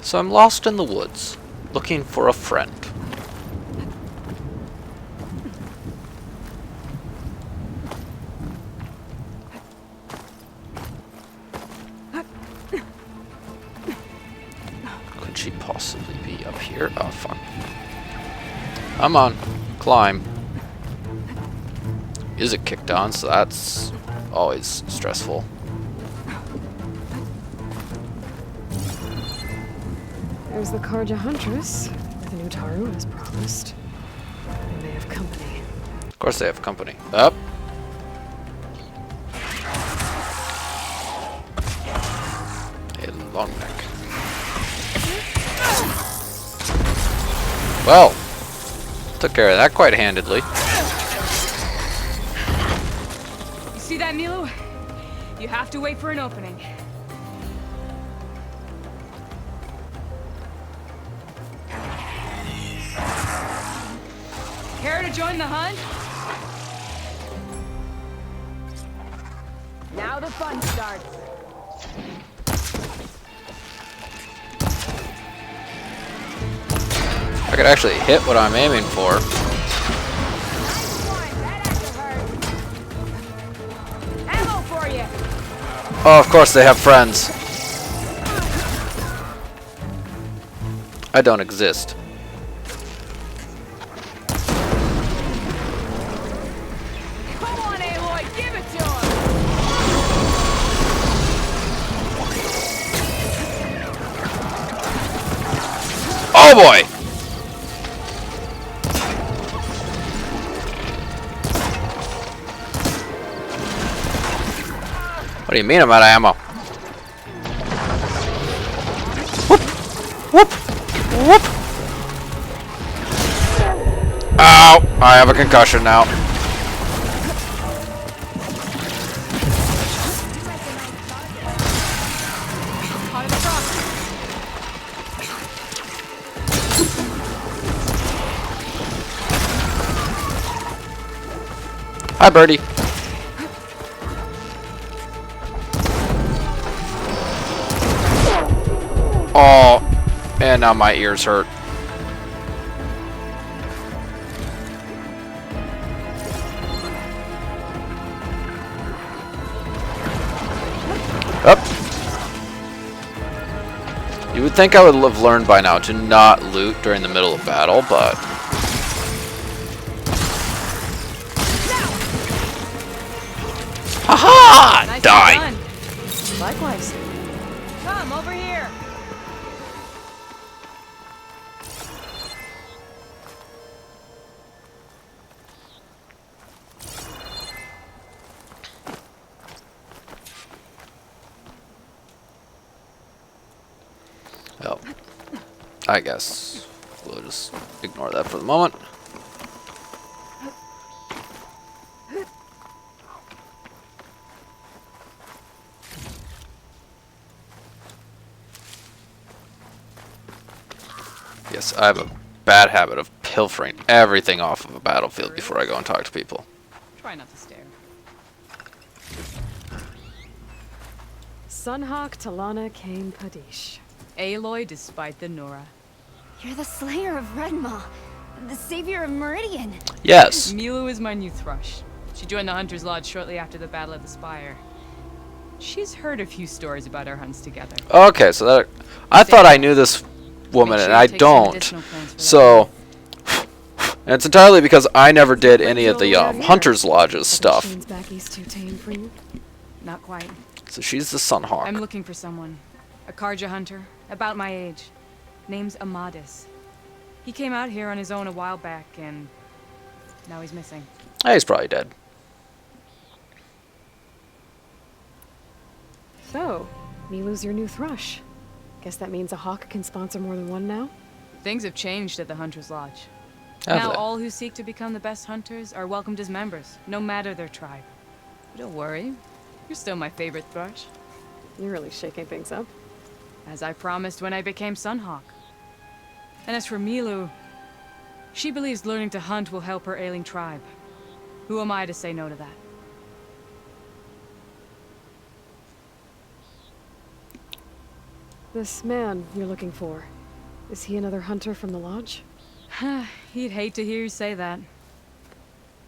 So I'm lost in the woods, looking for a friend. Could she possibly be up here? Oh, fuck. Come on, climb. Music kicked on, so that's always stressful. There's the Karja Huntress, with a new Taru as promised. And they have company. Of course they have company. Up. A long neck. Well, took care of that quite handedly. You see that, Milu? You have to wait for an opening. Care to join the hunt? Now the fun starts. I could actually hit what I'm aiming for. Ammo for you. Oh, of course they have friends. I don't exist. Come on, Aloy, give it to him. Oh boy! What do you mean I'm out of ammo? Whoop! Whoop! Whoop! Ow! I have a concussion now. Caught in the cross. Hi, birdie. Oh, and now my ears hurt. Up. You would think I would have learned by now to not loot during the middle of battle, but... Haha! Nice Die! done. Likewise. Come over here. Well, I guess we'll just ignore that for the moment. Yes, I have a bad habit of pilfering everything off of a battlefield before I go and talk to people. Try not to stare. Sunhawk Talana Kane Padish. Aloy despite the Nora. You're the slayer of Redmaw, the savior of Meridian. Yes. Milu is my new thrush. She joined the Hunter's Lodge shortly after the Battle of the Spire. She's heard a few stories about our hunts together. Okay, so that I thought I knew this woman, and I don't. So, and it's entirely because I never did any of the Hunter's Lodges stuff. Back east too tame for you? Not quite. So she's the Sunhawk. I'm looking for someone. A Karja hunter, about my age. Name's Amadis. He came out here on his own a while back, and now he's missing. Hey, he's probably dead. So, Milu's your new thrush. Guess that means a hawk can sponsor more than one now? Things have changed at the Hunter's Lodge. Have Now they? all who seek to become the best hunters are welcomed as members, no matter their tribe. But don't worry, you're still my favorite thrush. You're really shaking things up. As I promised when I became Sunhawk. And as for Milu, she believes learning to hunt will help her ailing tribe. Who am I to say no to that? This man you're looking for, is he another hunter from the lodge? He'd hate to hear you say that.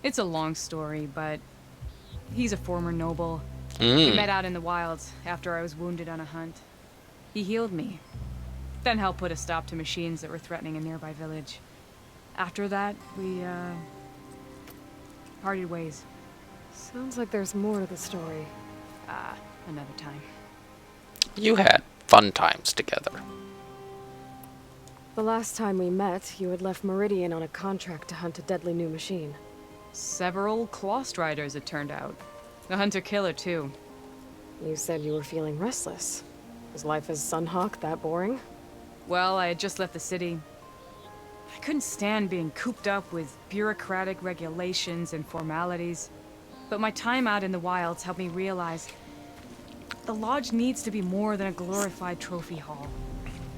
It's a long story, but he's a former noble. We met out in the wilds after I was wounded on a hunt. He healed me, then helped put a stop to machines that were threatening a nearby village. After that, we, parted ways. Sounds like there's more to the story. Another time. You had fun times together. The last time we met, you had left Meridian on a contract to hunt a deadly new machine. Several Claw Riders, it turned out. A hunter-killer, too. You said you were feeling restless. Was life as Sunhawk that boring? Well, I had just left the city. I couldn't stand being cooped up with bureaucratic regulations and formalities. But my time out in the wilds helped me realize the lodge needs to be more than a glorified trophy hall.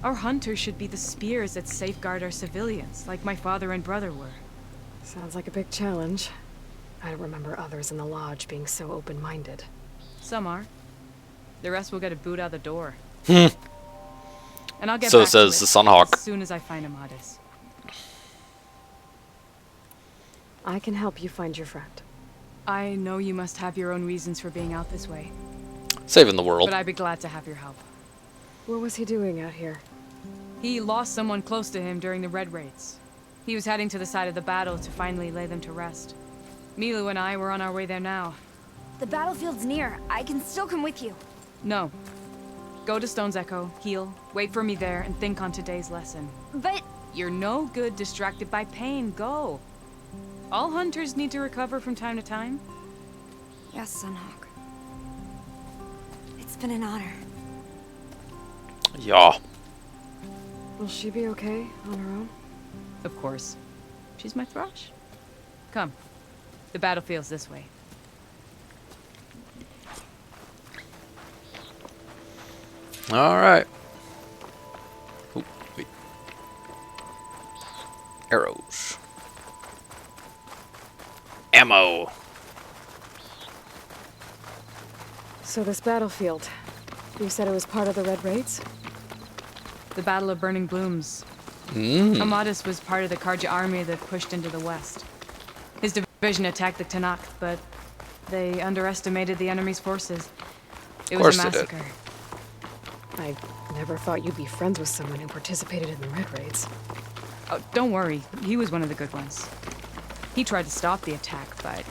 Our hunters should be the spears that safeguard our civilians, like my father and brother were. Sounds like a big challenge. I don't remember others in the lodge being so open-minded. Some are. The rest will get a boot out the door. Hmm. And I'll get So back says to the it Sunhawk. as soon as I find Amadis. I can help you find your friend. I know you must have your own reasons for being out this way, Saving the world. but I'd be glad to have your help. What was he doing out here? He lost someone close to him during the Red Raids. He was heading to the side of the battle to finally lay them to rest. Milu and I were on our way there now. The battlefield's near. I can still come with you. No. Go to Stone's Echo, heal, wait for me there, and think on today's lesson. But... You're no good distracted by pain. Go. All hunters need to recover from time to time. Yes, Sunhawk. It's been an honor. Yeah. Will she be okay on her own? Of course. She's my thrush. Come. The battlefield's this way. Alright. Oh, wait. Arrows. Ammo. So this battlefield, you said it was part of the Red Raids? The Battle of Burning Blooms. Amadis was part of the Karja army that pushed into the west. His division attacked the Tanakh, but they underestimated the enemy's forces. It was a massacre. I never thought you'd be friends with someone who participated in the Red Raids. Oh, don't worry. He was one of the good ones. He tried to stop the attack, but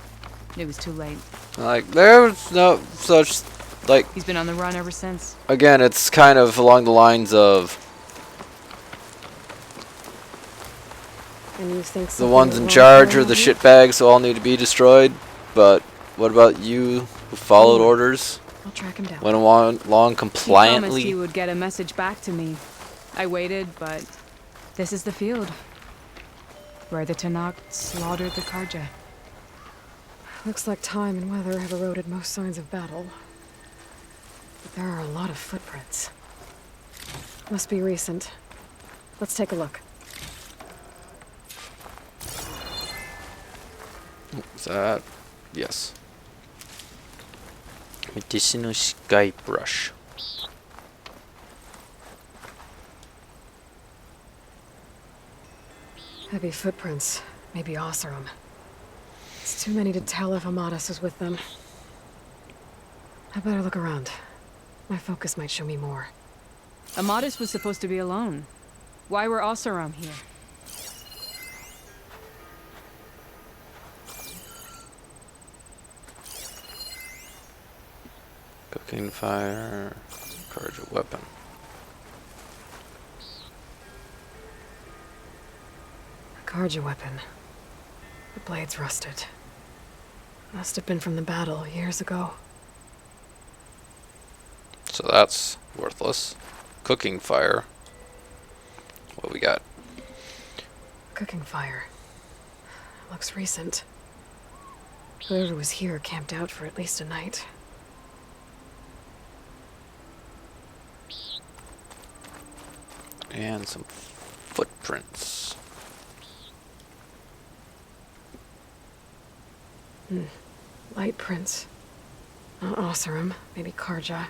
it was too late. Like, there was no such, like... He's been on the run ever since. Again, it's kind of along the lines of... And you think The ones in something charge wrong are the with you? shitbags, so all need to be destroyed. But what about you, who followed orders? I'll track him down. Went along He promised he compliantly? would get a message back to me. I waited, but this is the field. Where the Tanakh slaughtered the Karja. Looks like time and weather have eroded most signs of battle. But there are a lot of footprints. Must be recent. Let's take a look. Is that... Yes. Medicinal sky brush. Heavy footprints. Maybe Oseram. It's too many to tell if Amadis was with them. I better look around. My focus might show me more. Amadis was supposed to be alone. Why were Oseram here? Cooking fire. Courage a weapon. A Karja weapon. The blade's rusted. Must have been from the battle years ago. So that's worthless. Cooking fire. What we got? Cooking fire. Looks recent. Whoever was here camped out for at least a night. And some footprints. Light prints. Not Oseram, maybe Karja.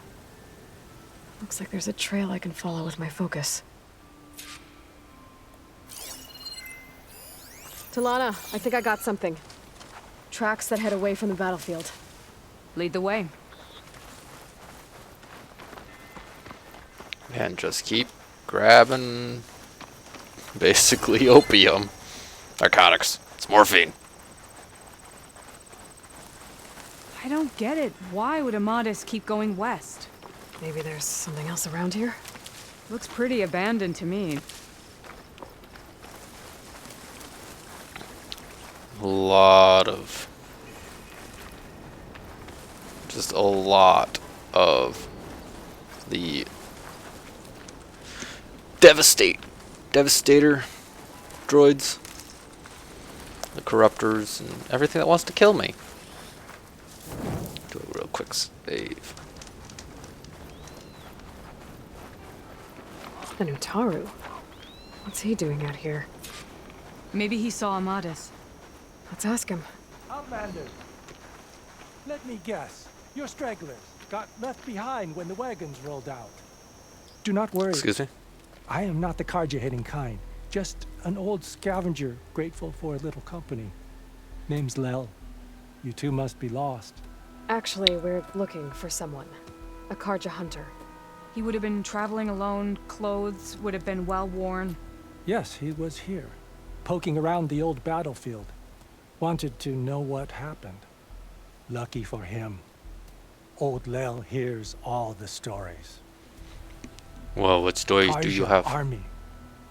Looks like there's a trail I can follow with my focus. Talana, I think I got something. Tracks that head away from the battlefield. Lead the way. And just keep grabbing basically opium. Narcotics. It's morphine. I don't get it. Why would Amadis keep going west? Maybe there's something else around here? Looks pretty abandoned to me. Just a lot of the Devastator droids, the corruptors, and everything that wants to kill me. Do a real quick save. The Nutaru. What's he doing out here? Maybe he saw Amadis. Let's ask him. Outlanders, let me guess. Your stragglers got left behind when the wagons rolled out. Do not worry. Excuse me? I am not the card-you-hitting kind. Just an old scavenger grateful for a little company. Name's Lel. You two must be lost. Actually, we're looking for someone. A Karja hunter. He would have been traveling alone, clothes would have been well worn. Yes, he was here, poking around the old battlefield. Wanted to know what happened. Lucky for him. Old Lel hears all the stories. Well, what stories do you Karja have? army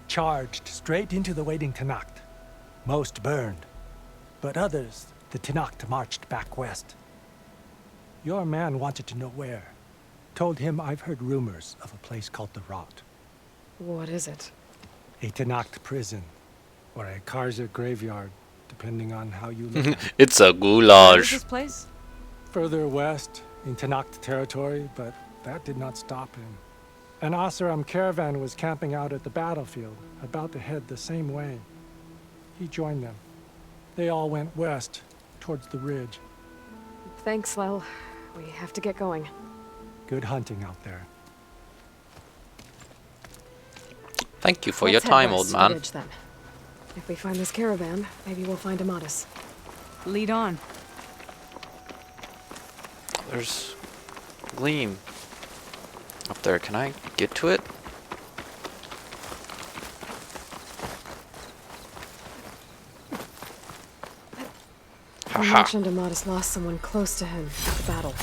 charged straight into the waiting Tenakth. Most burned, but others, the Tenakth marched back west. Your man wanted to know where. Told him I've heard rumors of a place called the Rot. What is it? A Tenakth prison, or a Karja graveyard, depending on how you look at it. It's a Where is goulash. this place? Further west, in Tenakth territory, but that did not stop him. An Oseram caravan was camping out at the battlefield, about to head the same way. He joined them. They all went west, towards the ridge. Thanks, Lel. We have to get going. Good hunting out there. Thank you for Let's your head time, west old to the man. ridge, then. If we find this caravan, maybe we'll find Amadis. Lead on. There's Gleam up there. Can I get to it? You Haha. mentioned Amadis lost someone close to him at the battle.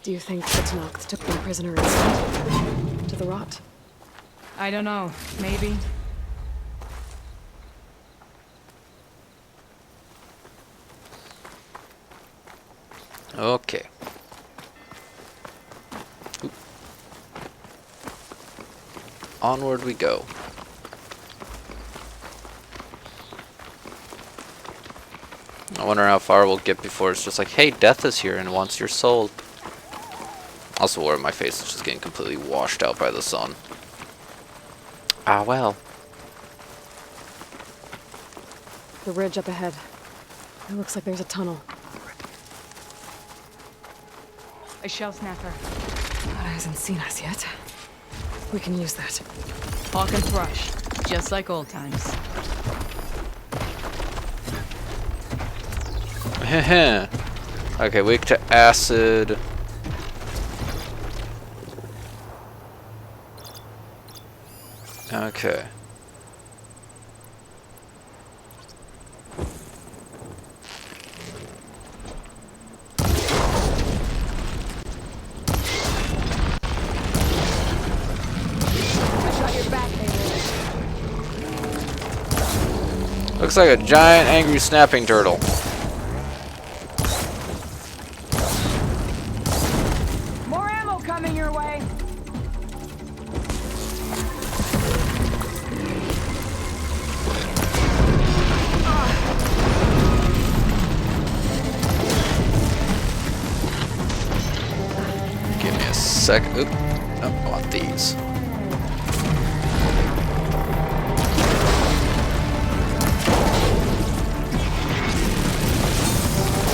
Do you think the Tenakth took them prisoner instead? To the Rot? I don't know. Maybe. Okay. Oop. Onward we go. I wonder how far we'll get before it's just like, hey, death is here and wants your soul. Also, where my face is just getting completely washed out by the sun. Ah, well. The ridge up ahead. It looks like there's a tunnel. A shell snapper. But it hasn't seen us yet. We can use that. Hawk and thrush. Just like old times. Okay, weak to acid. Okay. Looks like a giant angry snapping turtle. More ammo coming your way. Give me a sec. Oop. Nope, I want these.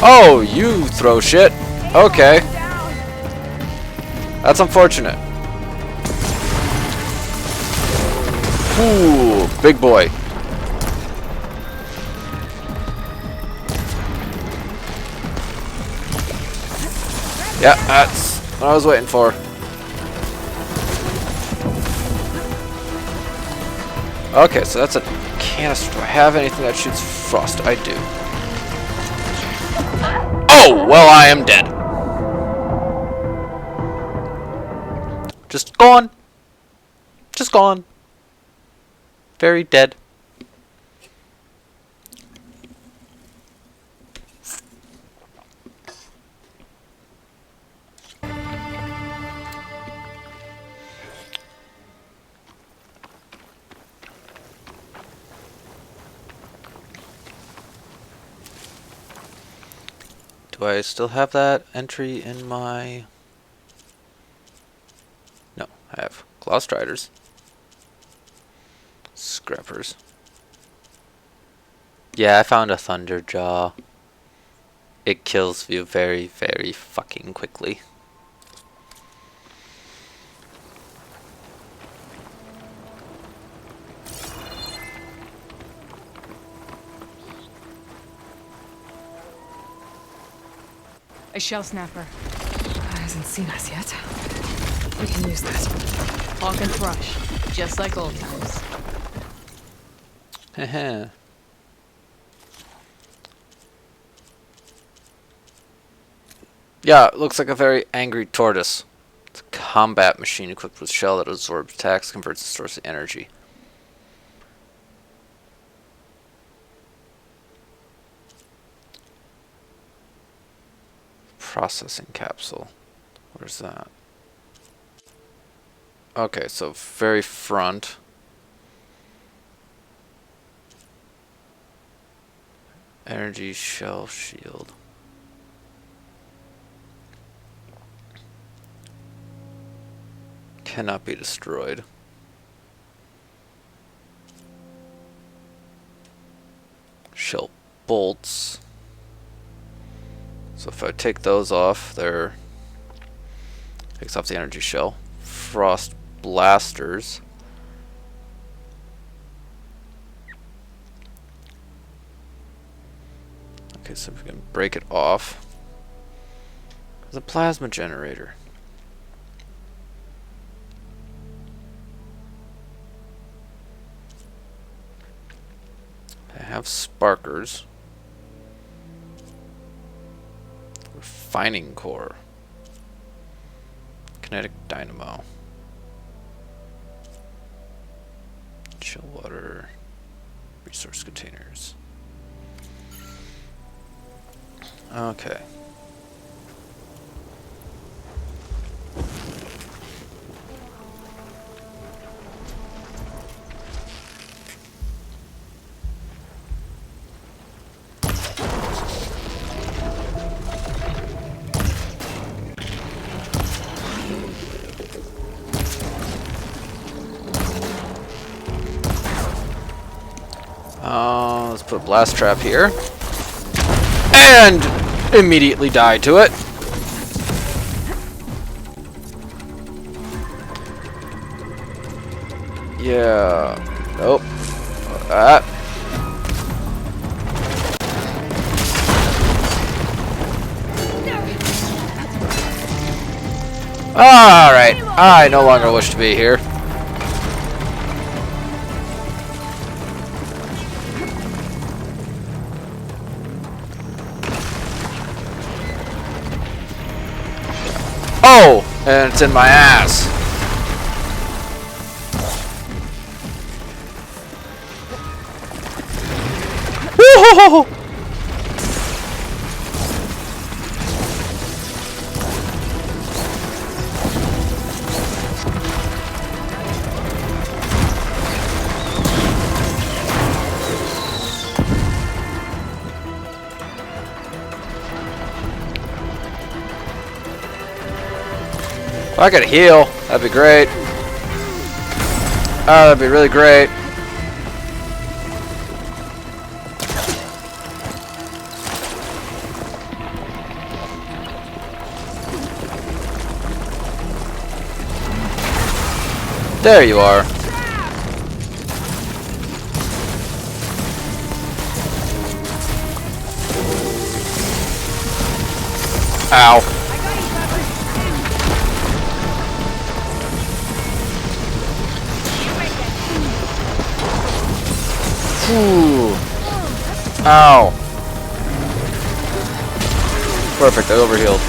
Oh, you throw shit. Okay. That's unfortunate. Ooh, big boy. Yeah, that's what I was waiting for. Okay, so that's a canister. Do I have anything that shoots frost? I do. Oh, well, I am dead. Just gone. Just gone. Very dead. Do I still have that entry in my... No, I have Claw Striders. Scrappers. Yeah, I found a Thunderjaw. It kills you very, very fucking quickly. A shell snapper. Hasn't seen us yet. We can use that. Hawk and thrush. Just like old times. Heh. Yeah, it looks like a very angry tortoise. It's a combat machine equipped with shell that absorbs attacks, converts and stores energy. Processing capsule. Where's that? Okay, so very front. Energy shell shield. Cannot be destroyed. Shell bolts. So if I take those off, they're takes off the energy shell. Frost blasters. Okay, so we can break it off. There's a plasma generator. I have sparkers. Refining core. Kinetic dynamo. Chill water. Resource containers. Okay. Let's put a blast trap here. And immediately die to it. Yeah. Nope. That. Alright. I no longer wish to be here. Oh! And it's in my ass. Woo-hoo-hoo-hoo! If I could heal, that'd be great. Oh, that'd be really great. There you are. Ow. Ooh. Ow. Perfect, I overhealed.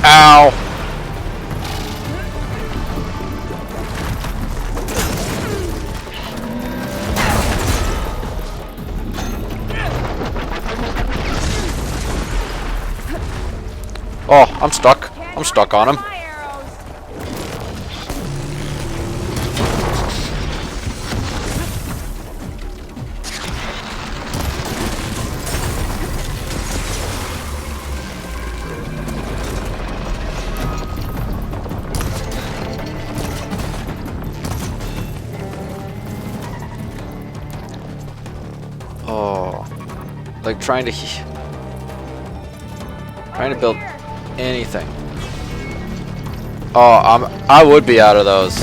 Ow! Oh, I'm stuck. I'm stuck on him. Oh, like trying to build anything. Oh, I would be out of those.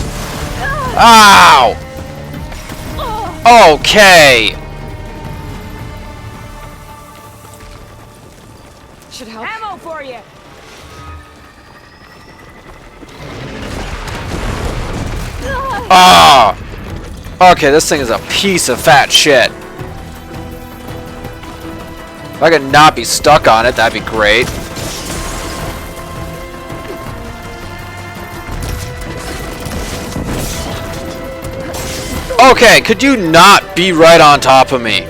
Ow! Okay. Should help. Ammo for you. Ah! Okay, this thing is a piece of fat shit. If I could not be stuck on it, that'd be great. Okay, could you not be right on top of me?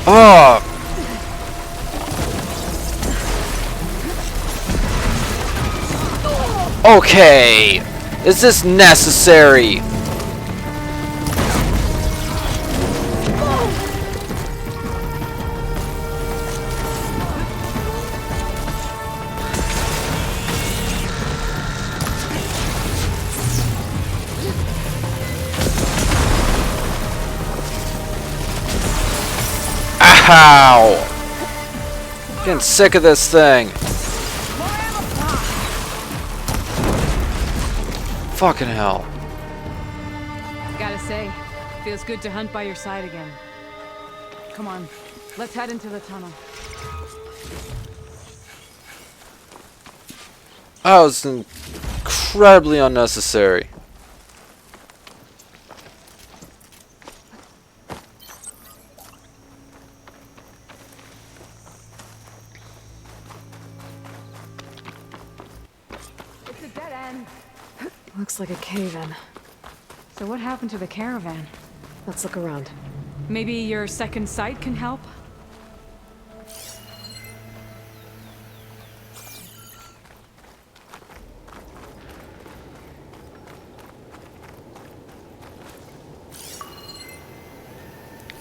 Oh. Okay. Is this necessary? Ow! Getting sick of this thing. Fucking hell. Gotta say, feels good to hunt by your side again. Come on, let's head into the tunnel. That was incredibly unnecessary. It's a dead end. Looks like a cave-in. So what happened to the caravan? Let's look around. Maybe your second sight can help?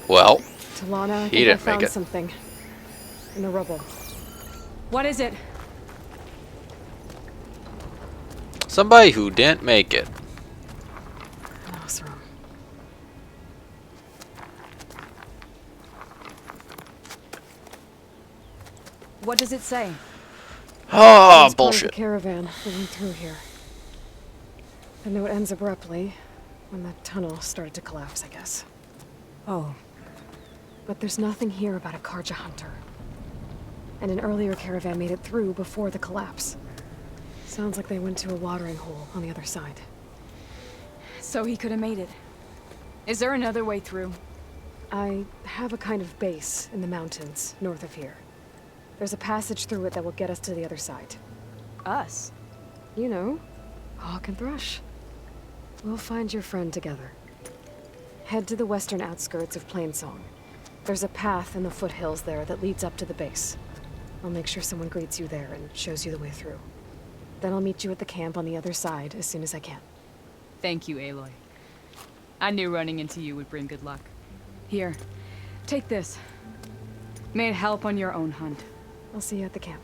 Well, Talana, I he think I didn't found make it. something. In the rubble. What is it? Somebody who didn't make it. Mouse room. What does it say? Oh, It's part of the bullshit. caravan moving through here. The note ends abruptly when the tunnel started to collapse, I guess. Oh, But there's nothing here about a Karja hunter. And an earlier caravan made it through before the collapse. Sounds like they went to a watering hole on the other side. so he could have made it. Is there another way through? I have a kind of base in the mountains north of here. There's a passage through it that will get us to the other side. Us? You know, Hawk and Thrush. We'll find your friend together. Head to the western outskirts of Plainsong. There's a path in the foothills there that leads up to the base. I'll make sure someone greets you there and shows you the way through. Then I'll meet you at the camp on the other side as soon as I can. Thank you, Aloy. I knew running into you would bring good luck. Here, take this. May it help on your own hunt. I'll see you at the camp.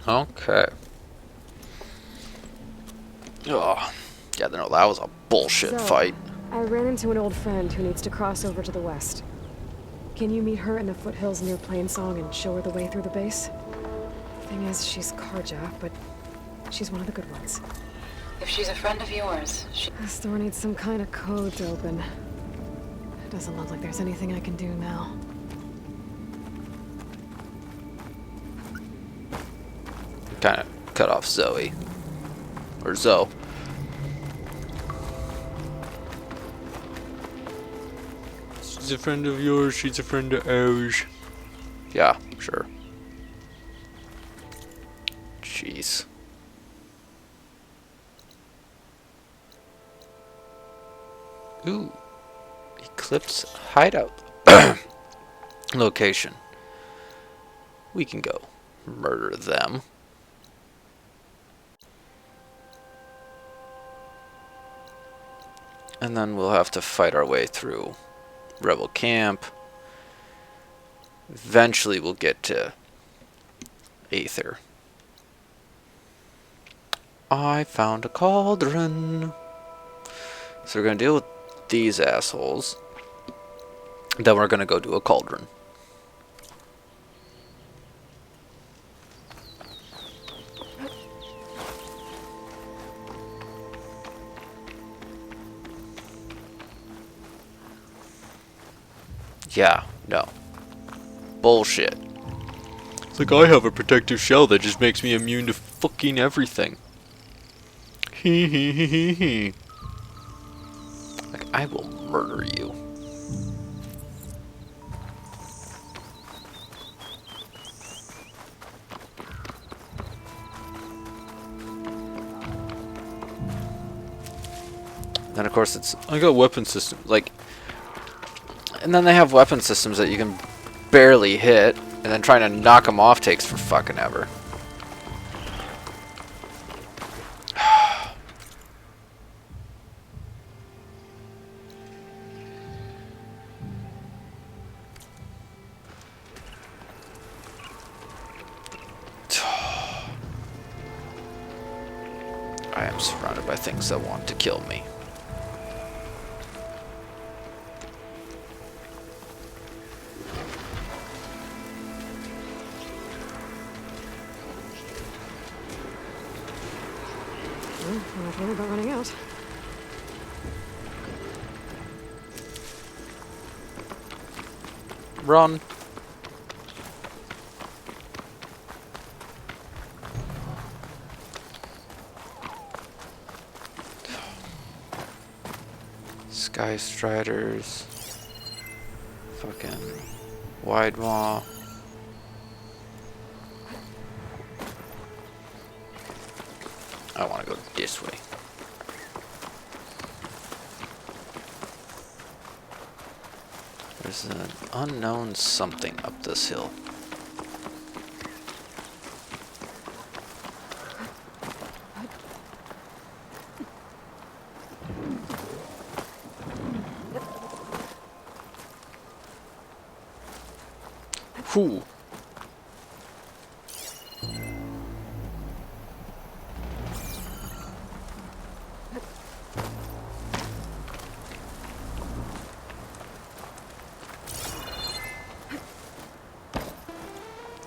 Okay. Oh, yeah, no, that was a bullshit So, fight. I ran into an old friend who needs to cross over to the west. Can you meet her in the foothills near Plainsong and show her the way through the base? Thing is, she's Karja, but she's one of the good ones. If she's a friend of yours, This door needs some kind of code to open. It doesn't look like there's anything I can do now. Kind of cut off Zoe. Or Zoe. She's a friend of yours, she's a friend of ours. Yeah, sure. Jeez. Ooh. Eclipse hideout. Location. We can go murder them. And then we'll have to fight our way through Rebel Camp. Eventually we'll get to Aether. I found a cauldron. So we're going to deal with these assholes. Then we're going to go do a cauldron. Yeah, no. Bullshit. It's like I have a protective shell that just makes me immune to fucking everything. Hee hee hee hee hee. Like, I will murder you. Then of course it's, I got weapon systems, like, and then they have weapon systems that you can barely hit, and then trying to knock them off takes for fucking ever. I am surrounded by things that want to kill me. Well, I'm not worried about running out. Run. Sky Striders. Fucking Wide Maw. I want to go this way. There's an unknown something up this hill. Whew.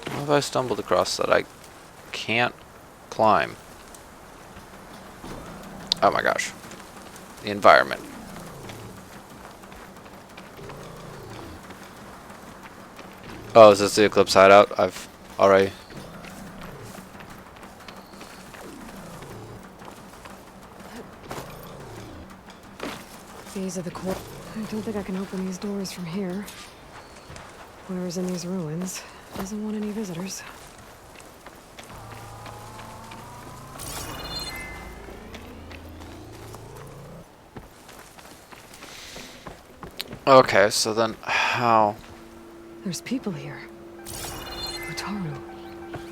What have I stumbled across that I can't climb? Oh my gosh. The environment. Oh, is this the Eclipse hideout? I've already... These are the core. I don't think I can open these doors from here. Whoever's in these ruins doesn't want any visitors. Okay, so then how? There's people here. Utaru.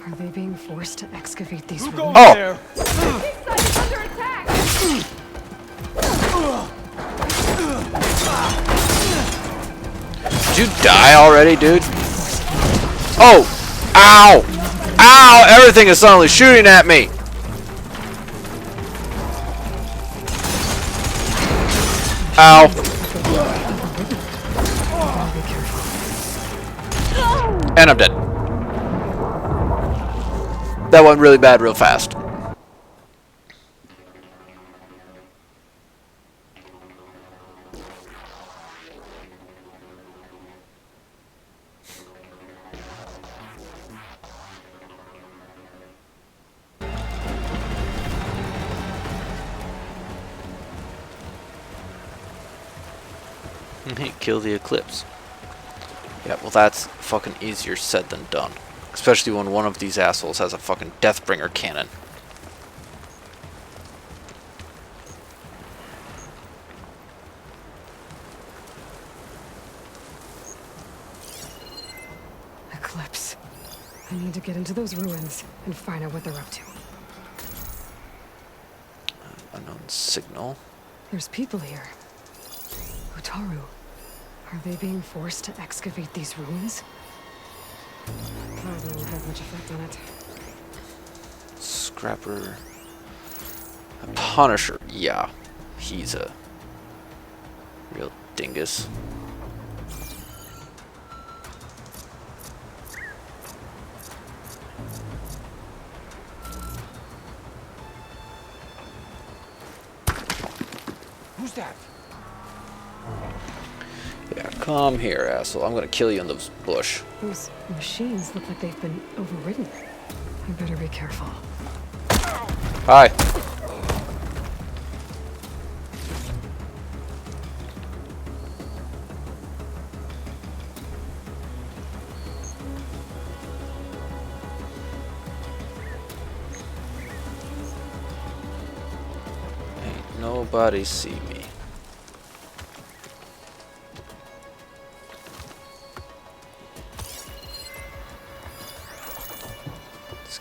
Are they being forced to excavate these ruins? Oh! Did you die already, dude? Oh! Ow! Ow! Everything is suddenly shooting at me! Ow! And I'm dead. That went really bad real fast. Kill the Eclipse. Yeah, well that's fucking easier said than done. Especially when one of these assholes has a fucking Deathbringer cannon. Eclipse. I need to get into those ruins and find out what they're up to. Unknown signal. There's people here. Utaru. Are they being forced to excavate these ruins? Plasma won't have much effect on it. Scrapper. A Punisher. Yeah. He's a real dingus. Who's that? Yeah, come here, asshole. I'm gonna kill you in the bush. Those machines look like they've been overridden. I better be careful. Hi. Ain't nobody see me.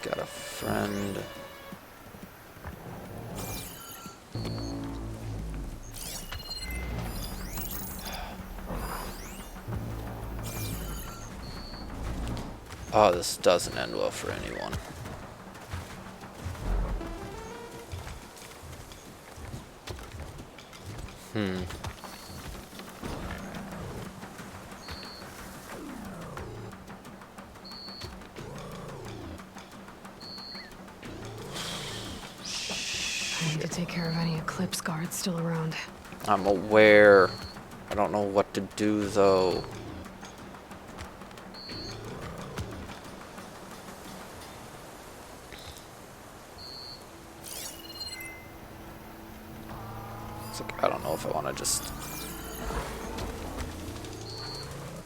Got a friend. Oh, this doesn't end well for anyone. I need to take care of any Eclipse guards still around. I'm aware. I don't know what to do though. It's like, I don't know if I want to just...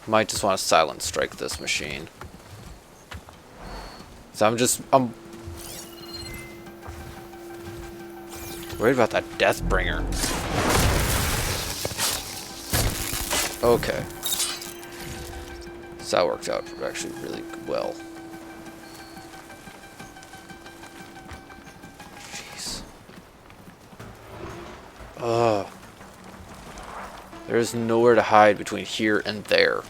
Might just want to silent strike this machine. So I'm worried about that Deathbringer. Okay. So that worked out actually really well. Jeez. Ugh. There's nowhere to hide between here and there.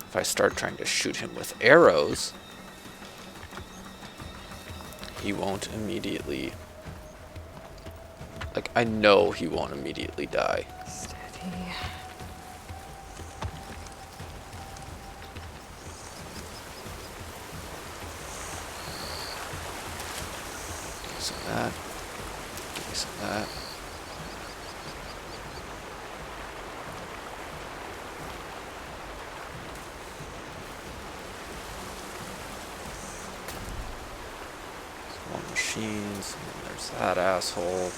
If I start trying to shoot him with arrows, he won't immediately... Like, I know he won't immediately die. Steady. Give me some of that. Give me some of that. Machines, and then there's that asshole.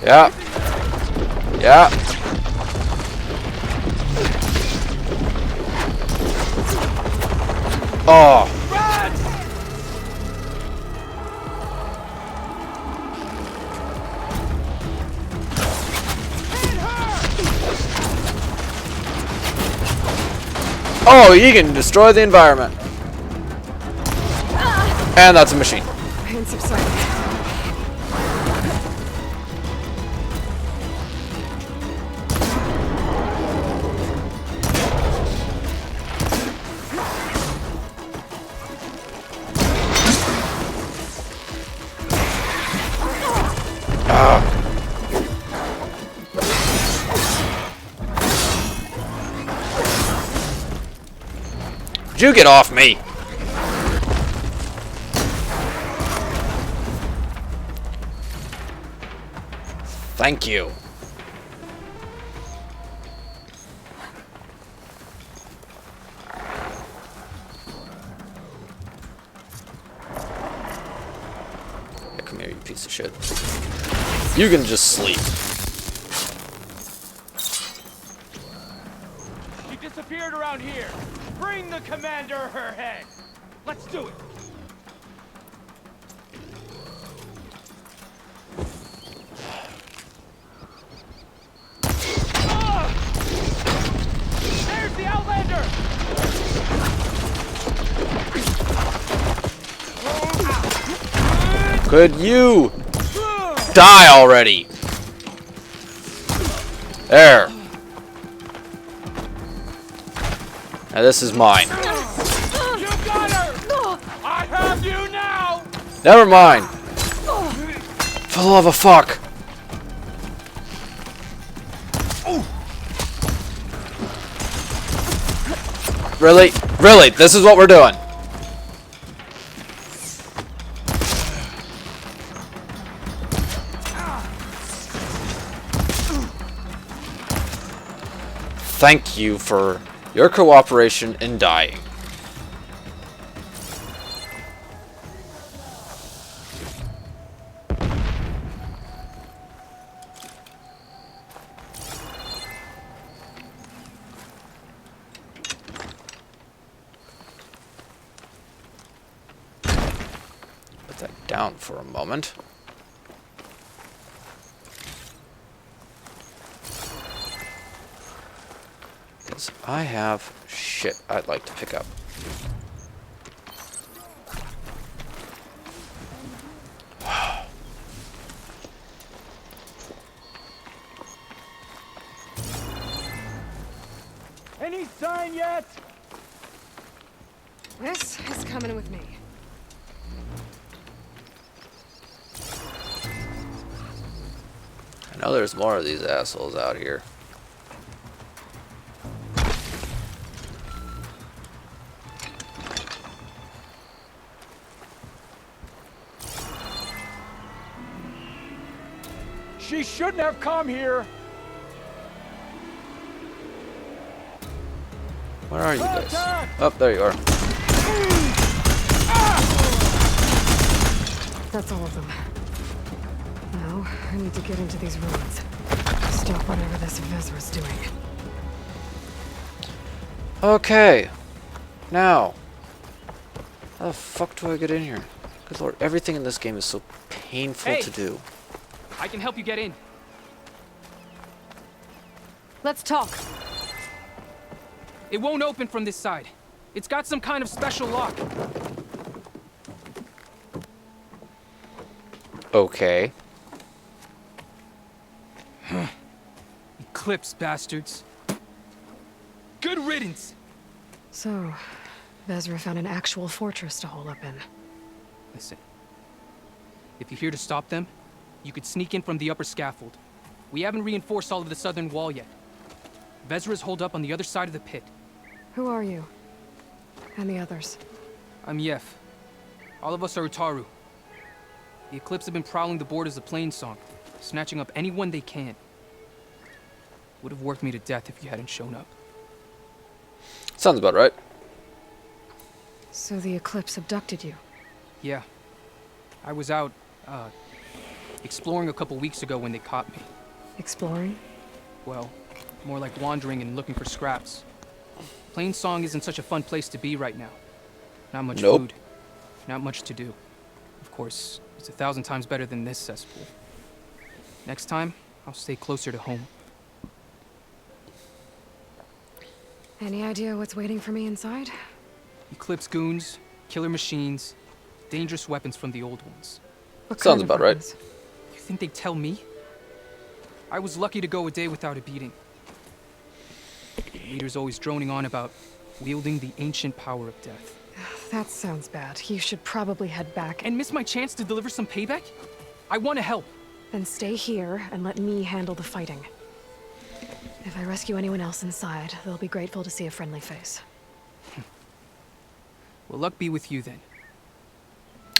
Yeah. Yeah. Oh! Oh, you can destroy the environment. And that's a machine. Pain subsided. Would you get off me? Thank you. Yeah, come here, you piece of shit. You can just sleep. She disappeared around here. Bring the commander her head. Let's do it. There's the Outlander! Could you die already? There. Now this is mine. You got her! I have you now! Never mind. For the love of fuck. Really? Really? This is what we're doing? Thank you for your cooperation in dying. Put that down for a moment. Because I have shit I'd like to pick up. Any sign yet? This is coming with me. I know there's more of these assholes out here. She shouldn't have come here. Where are you guys? Oh, there you are. That's all of them. Now, I need to get into these ruins. Stop whatever this Vezra's doing. Okay. Now. How the fuck do I get in here? Good lord, everything in this game is so painful to do. I can help you get in. Let's talk. It won't open from this side. It's got some kind of special lock. Okay. Eclipse, bastards. Good riddance. So, Vezra found an actual fortress to hole up in. Listen. If you're here to stop them, you could sneak in from the upper scaffold. We haven't reinforced all of the southern wall yet. Vezra's holed up on the other side of the pit. Who are you? And the others? I'm Yef. All of us are Utaru. The Eclipse have been prowling the borders of Plainsong, snatching up anyone they can. Would have worked me to death if you hadn't shown up. Sounds about right. So the Eclipse abducted you? Yeah. I was out, exploring a couple weeks ago when they caught me. Exploring? Well, more like wandering and looking for scraps. Plainsong isn't such a fun place to be right now. Not much Nope. food. Not much to do. Of course, it's 1,000 times better than this cesspool. Next time, I'll stay closer to home. Any idea what's waiting for me inside? Eclipse goons, killer machines, dangerous weapons from the old ones. What Sounds kind of about right. weapons? You think they'd tell me? I was lucky to go a day without a beating. The leader's always droning on about wielding the ancient power of death. That sounds bad. You should probably head back And miss my chance to deliver some payback? I want to help. then stay here and let me handle the fighting. If I rescue anyone else inside, they'll be grateful to see a friendly face. Well, luck be with you then.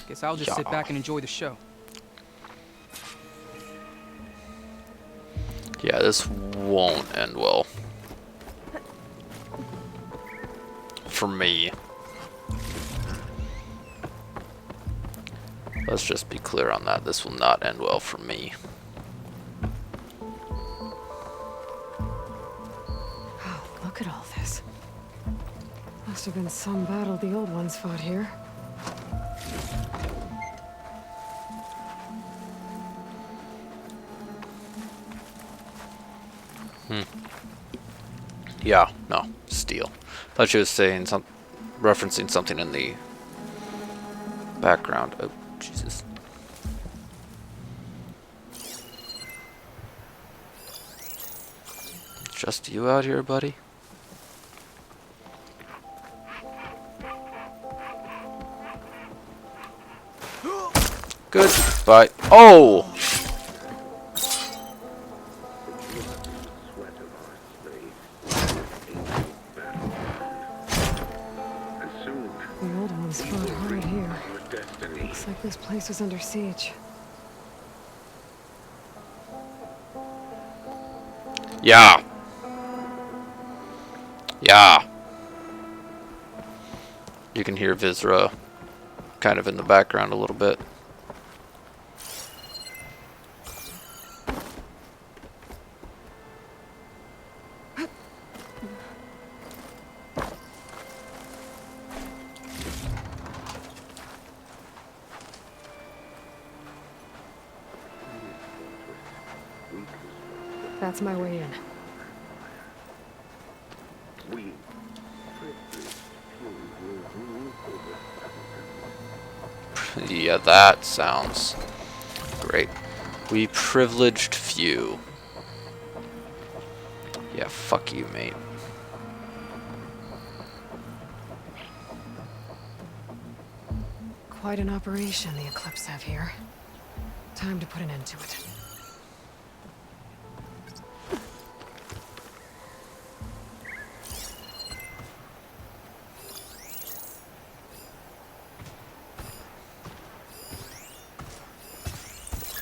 Guess I'll just sit back and enjoy the show. Yeah, this won't end well. For me. Let's just be clear on that. This will not end well for me. Oh, look at all this. Must have been some battle the old ones fought here. Yeah, no, steel. Thought she was saying referencing something in the background. Oh, Jesus. Just you out here, buddy? Goodbye. Oh! The old ones fought hard here. Looks like this place was under siege. Yeah. Yeah. You can hear Vizra kind of in the background a little bit. That's my way in. Yeah, that sounds great. We privileged few. Yeah, fuck you, mate. Quite an operation the Eclipse have here. Time to put an end to it.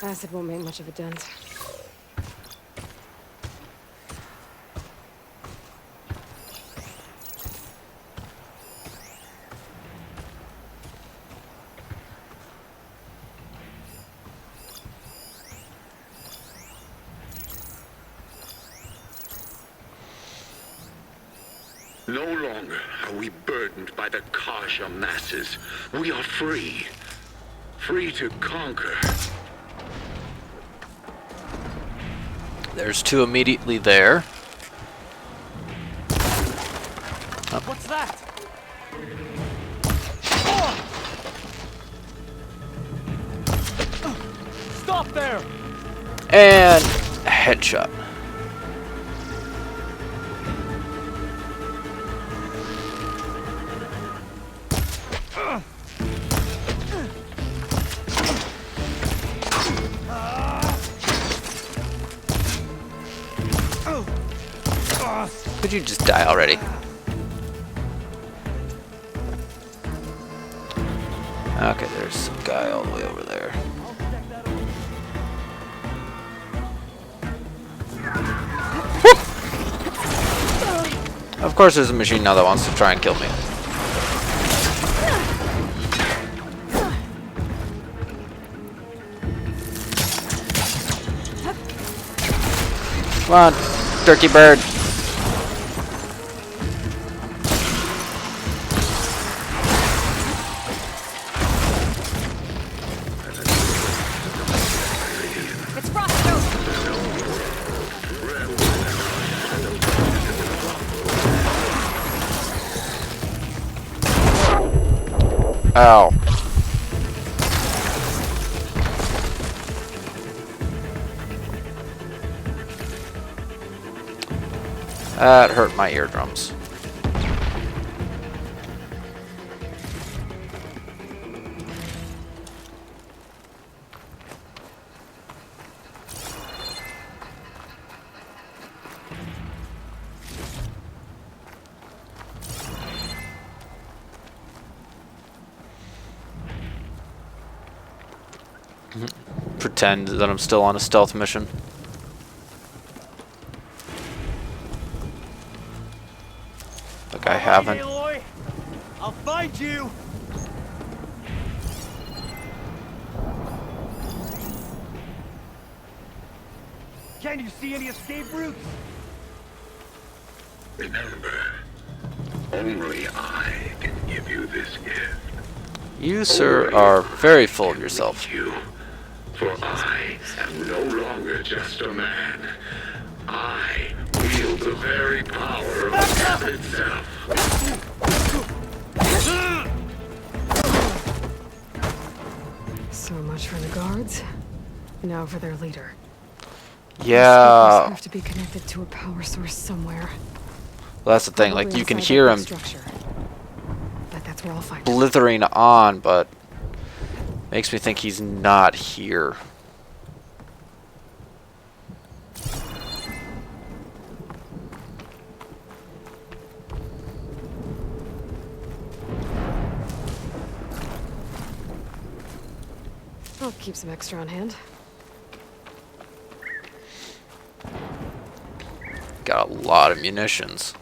Acid won't make much of a dent. No longer are we burdened by the Kasha masses. We are free. Free to conquer. There's two immediately there. What's that? Stop there! And headshot. Could you just die already? Okay, there's some guy all the way over there. Of course there's a machine now that wants to try and kill me. Come on, turkey bird. Ow. That hurt my eardrums. Pretend that I'm still on a stealth mission. Like I haven't. Aloy, I'll find you. Can you see any escape routes? Remember, only I can give you this gift. You, sir, are very full of yourself. You, for I am no longer just a man. I wield the very power of death itself. So much for the guards. Now for their leader. Yeah. Have to be connected to a power source somewhere. Well, that's the thing. Like, Probably you can inside hear that him structure. But that's where I'll find him. blithering on, but makes me think he's not here. I'll keep some extra on hand. Got a lot of munitions.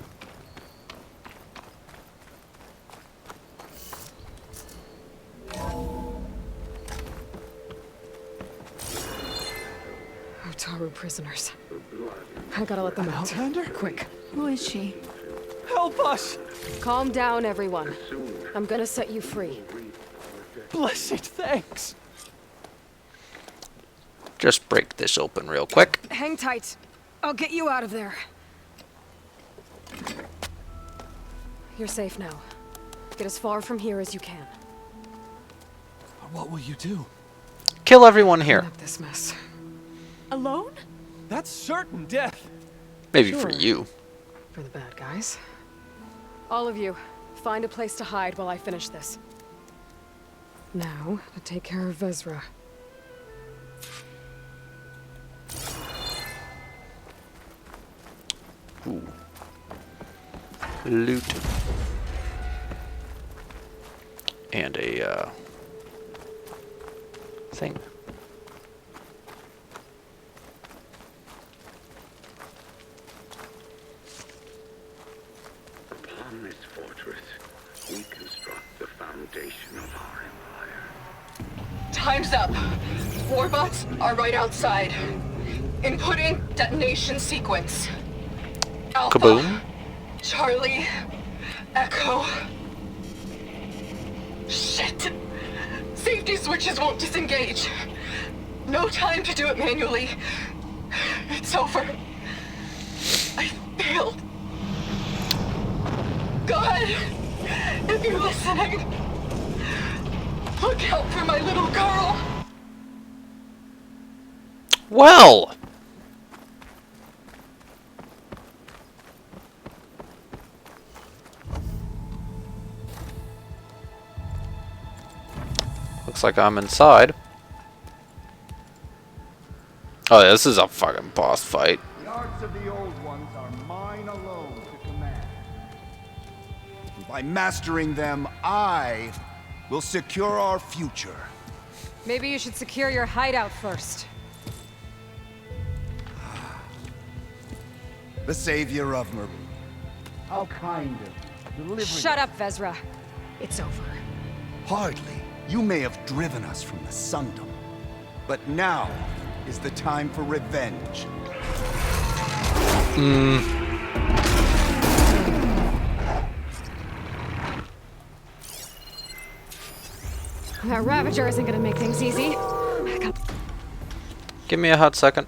Otaru prisoners. I gotta let them out. Outlander? Quick. Who is she? Help us! Calm down, everyone. I'm gonna set you free. Blessed thanks. Just break this open real quick. Hang tight. I'll get you out of there. You're safe now. Get as far from here as you can. What will you do? Kill everyone here. Clean up this mess. Alone? That's certain death. Maybe Sure. for you. For the bad guys. All of you, find a place to hide while I finish this. Now, to take care of Vezra. Ooh. Loot. And a, thing. Upon this fortress, we construct the foundation of our empire. Time's up. Warbots are right outside. Inputting detonation sequence. Alpha, Kaboom. Charlie, Echo. Shit. Safety switches won't disengage. No time to do it manually. It's over. I failed. God, if you're listening, look out for my little girl. Well. Looks like I'm inside. Oh, this is a fucking boss fight. The arts of the old ones are mine alone to command. And by mastering them, I will secure our future. Maybe you should secure your hideout first. The savior of Mer. How kind of delivering. Shut up, Vezra. It's over. Hardly. You may have driven us from the Sundom, but now is the time for revenge. That Ravager isn't gonna make things easy. Give me a hot second.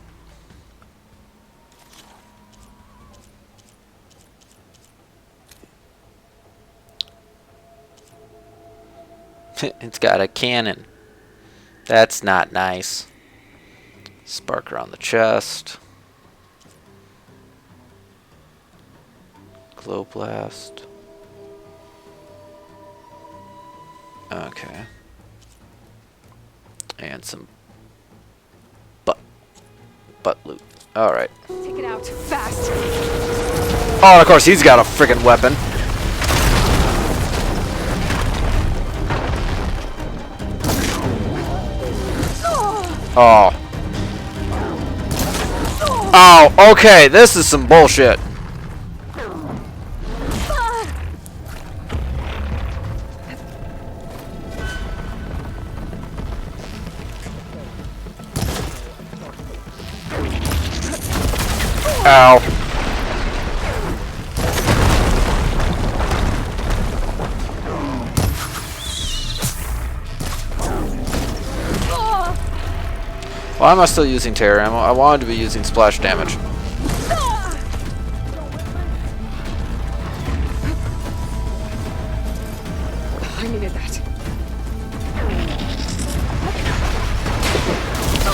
It's got a cannon. That's not nice. Spark around the chest. Glow blast. Okay. And some butt loot. Alright. Take it out, fast! Oh, of course, he's got a freaking weapon. Oh. Oh, okay, this is some bullshit. Ow. Why am I still using terror ammo? I wanted to be using splash damage. I needed that.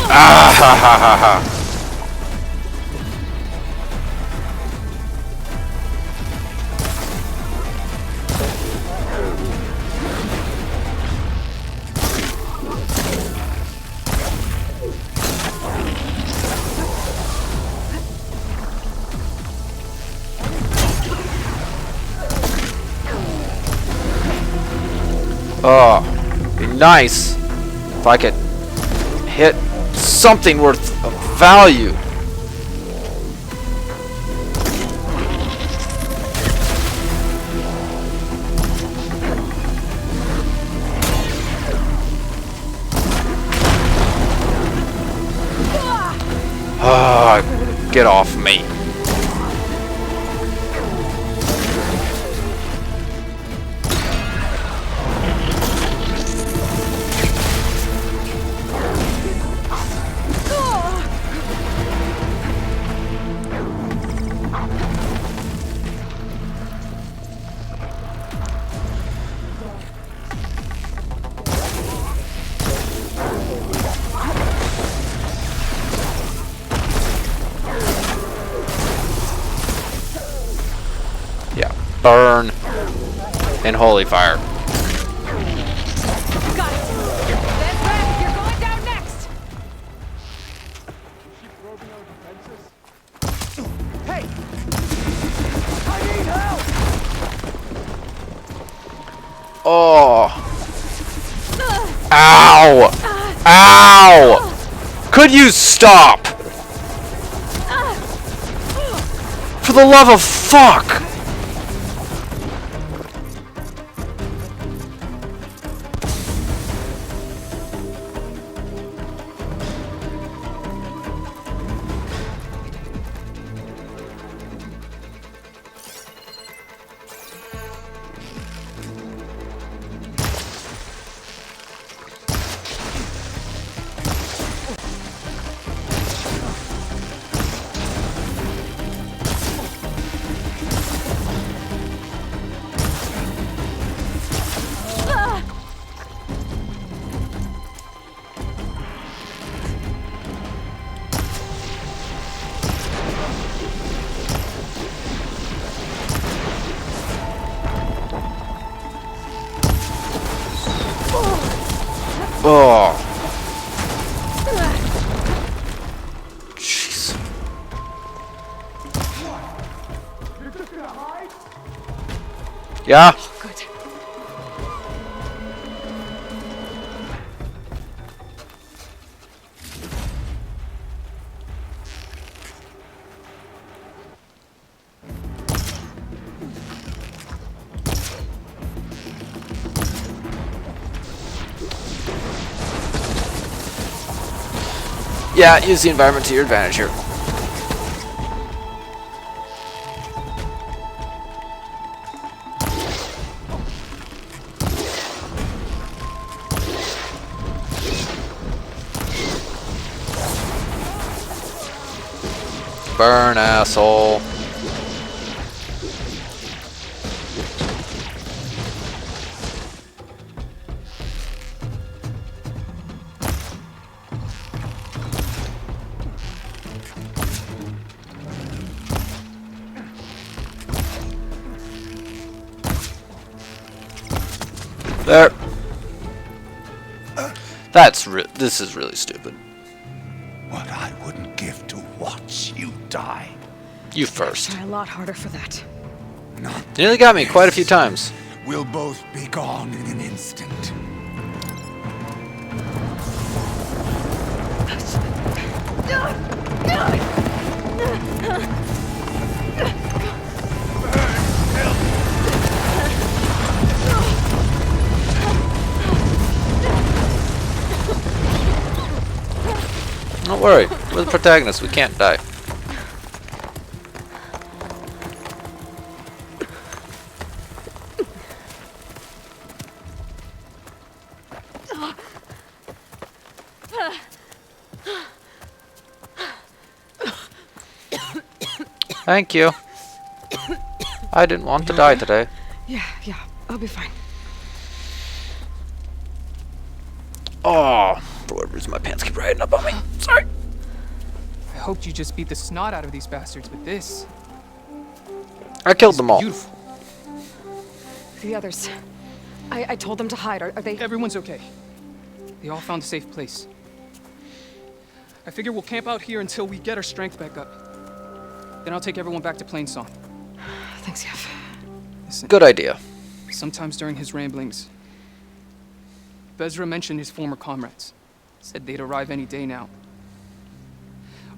Ah ha ha ha ha. Oh, be nice if I could hit something worth of value. Ah, get off me. Burn in holy fire. Got it. Then Red, you're going down next. Hey! I need help! Oh. Ow. Ow. Could you stop? For the love of fuck. Oh. Jeez. Yeah. Good. Yeah, use the environment to your advantage here. Burn, asshole. There. This is really stupid. What I wouldn't give to watch you die. You first. Try a lot harder for that. Not Nearly got me quite a few times. We'll both be gone in an instant. Don't worry, we're the protagonists, we can't die. Thank you. I didn't want to die today. Yeah, I'll be fine. Oh, for whatever reason my pants keep riding up on me. Sorry. I hoped you just beat the snot out of these bastards with this. I killed them all. Beautiful. The others. I told them to hide. Are they... Everyone's okay. They all found a safe place. I figure we'll camp out here until we get our strength back up. Then I'll take everyone back to Plainsong. Thanks, Yev. Listen, Good idea. sometimes during his ramblings, Vezra mentioned his former comrades. Said they'd arrive any day now.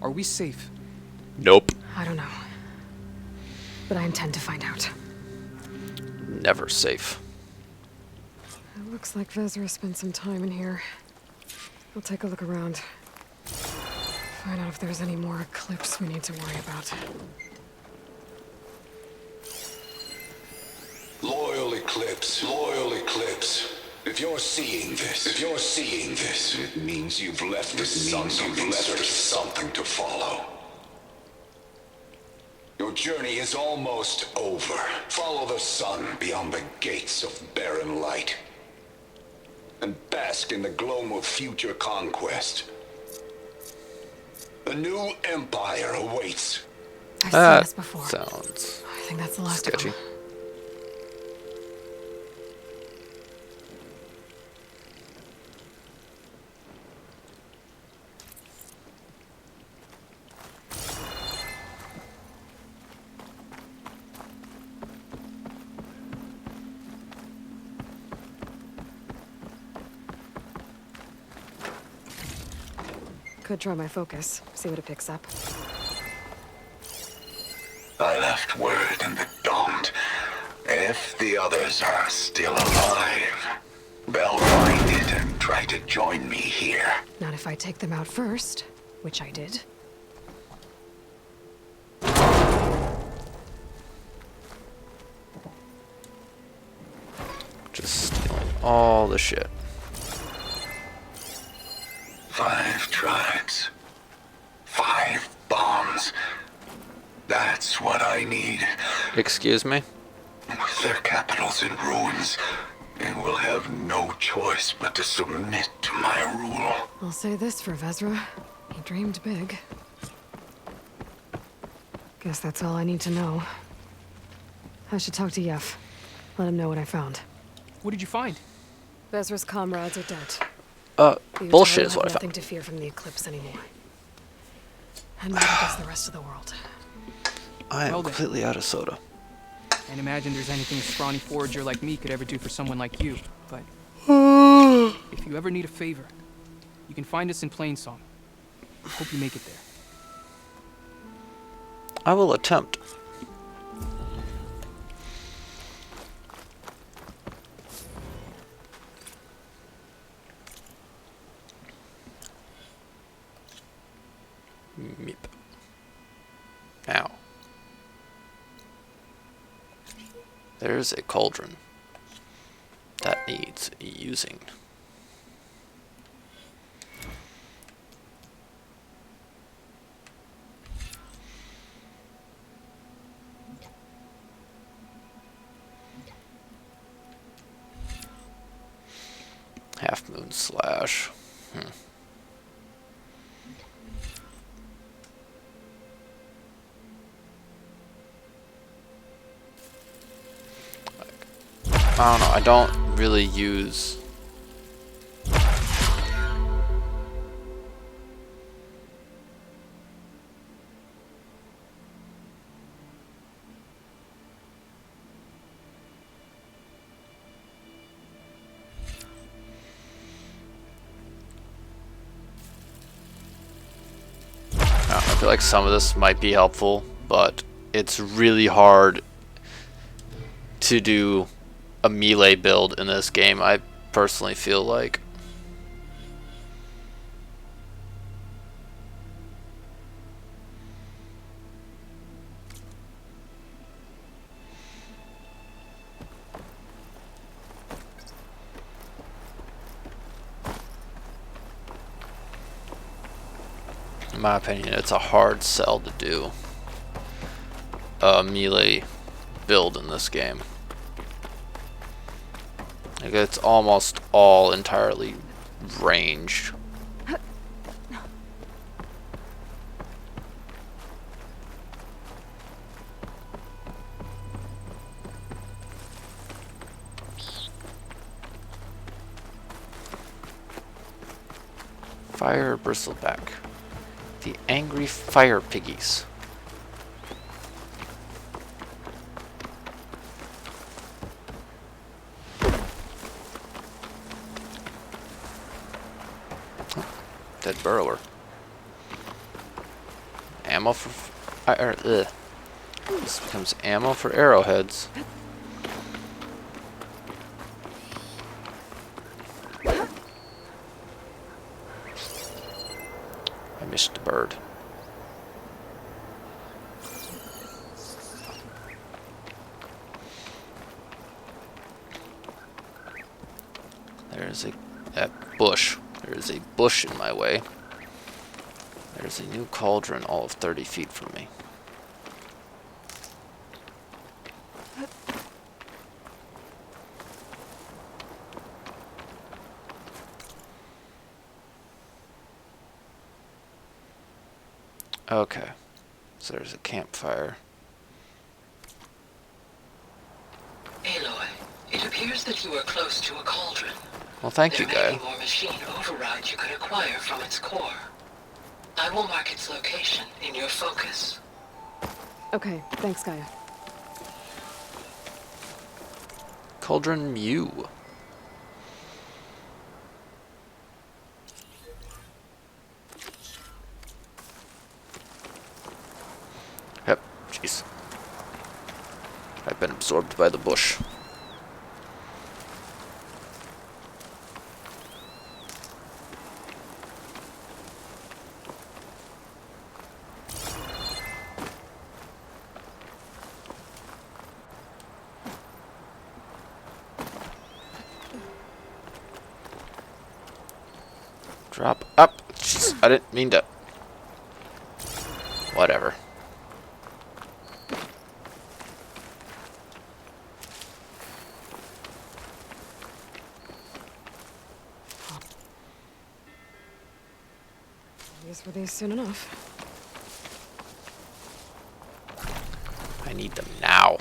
Are we safe? Nope. I don't know. But I intend to find out. Never safe. It looks like Vezra spent some time in here. I'll take a look around. Find out if there's any more Eclipse we need to worry about. Loyal Eclipse. If you're seeing this, it means you've left the sun in search of something to follow. Your journey is almost over. Follow the sun beyond the gates of barren light. And bask in the glow of future conquest. A new empire awaits. I've seen this before. Sounds I think that's the last sketchy. of them. Could try my focus, see what it picks up. I left word in the Daunt. If the others are still alive, they'll find it and try to join me here. Not if I take them out first, which I did. Just stealing all the shit. 5 tribes. 5 bombs. That's what I need. Excuse me? With their capitals in ruins, they will have no choice but to submit to my rule. I'll say this for Vezra. He dreamed big. Guess that's all I need to know. I should talk to Yev. Let him know what I found. What did you find? Vezra's comrades are dead. Bullshit is what I have nothing found. to fear from the Eclipse anymore. And neither does the rest of the world. I am Well then. completely out of soda. Can't imagine there's anything a scrawny forager like me could ever do for someone like you, but if you ever need a favor, you can find us in Plainsong. Hope you make it there. I will attempt. Meep. Now. There's a cauldron that needs using. Half Moon Slash. I don't know, I don't really use. I feel like some of this might be helpful, but it's really hard to do a melee build in this game. I personally feel like. In my opinion, it's a hard sell to do a melee build in this game. Like, it's almost all entirely ranged. Fire bristleback. The angry fire piggies. Dead burrower. Ammo for fire. This becomes ammo for arrowheads. I missed the bird. There's that bush. There's a bush in my way. There's a new cauldron all of 30 feet from me. Okay, so there's a campfire. Aloy, it appears that you are close to a cauldron. Well, thank you, There may guy. be more machine overrides you could acquire from its core. I will mark its location in your focus. Okay, thanks, Gaia. Cauldron Mew. Yep, jeez. I've been absorbed by the bush. Drop up. Jeez, I didn't mean to. Whatever. Guess we're there soon enough. I need them now.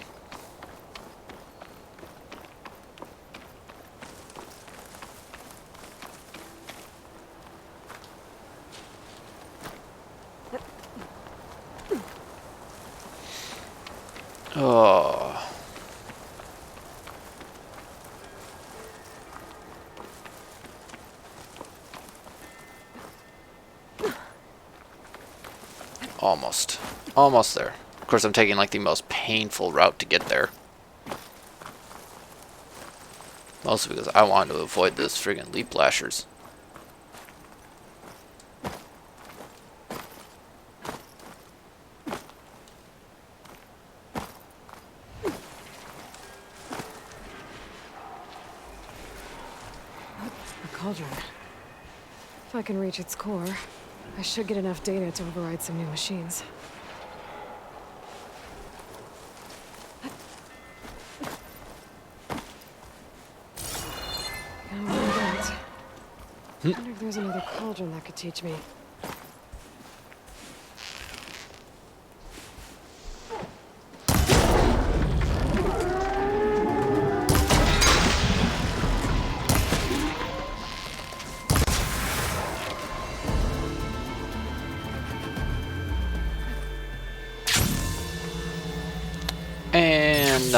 Oh. Almost. Almost there. Of course, I'm taking like the most painful route to get there. Mostly because I wanted to avoid this friggin' leap lashers. A cauldron. If I can reach its core, I should get enough data to override some new machines. I wonder if there's another cauldron that could teach me.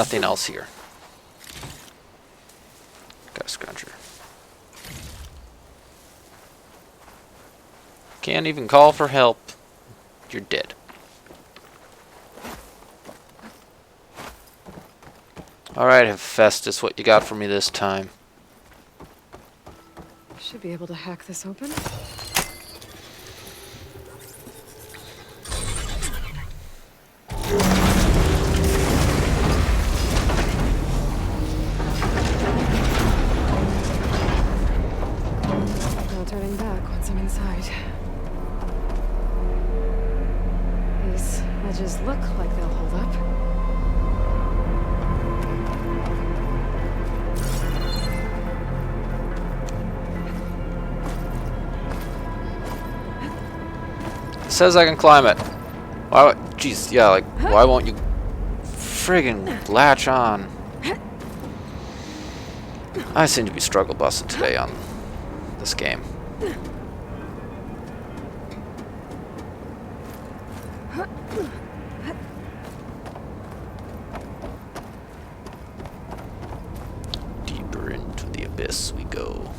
nothing else here. Got a scrounger. Can't even call for help. You're dead. Alright, Hephaestus, what you got for me this time? Should be able to hack this open. No turning back once I'm inside. These edges look like they'll hold up. It says I can climb it. Why? Jeez, yeah, like, why won't you friggin' latch on? I seem to be struggle busted today on this game. Deeper into the abyss we go.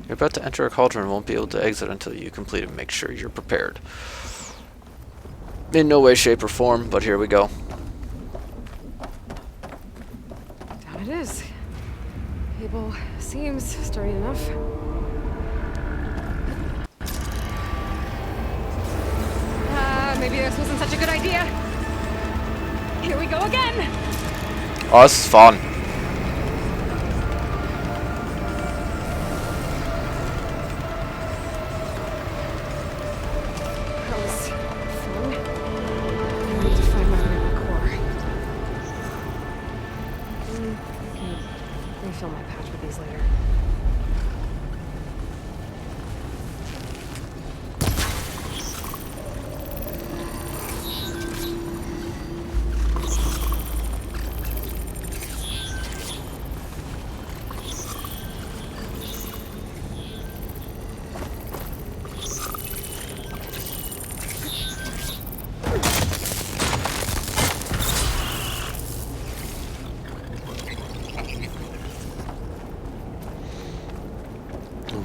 You're about to enter a cauldron and won't be able to exit until you complete it. Make sure you're prepared. In no way, shape, or form, but here we go. Down it is. Cable seems sturdy enough. Maybe this wasn't such a good idea. Here we go again. Oh, this is fun. That was fun. I need to find my way to the core. I can refill my patch with these later.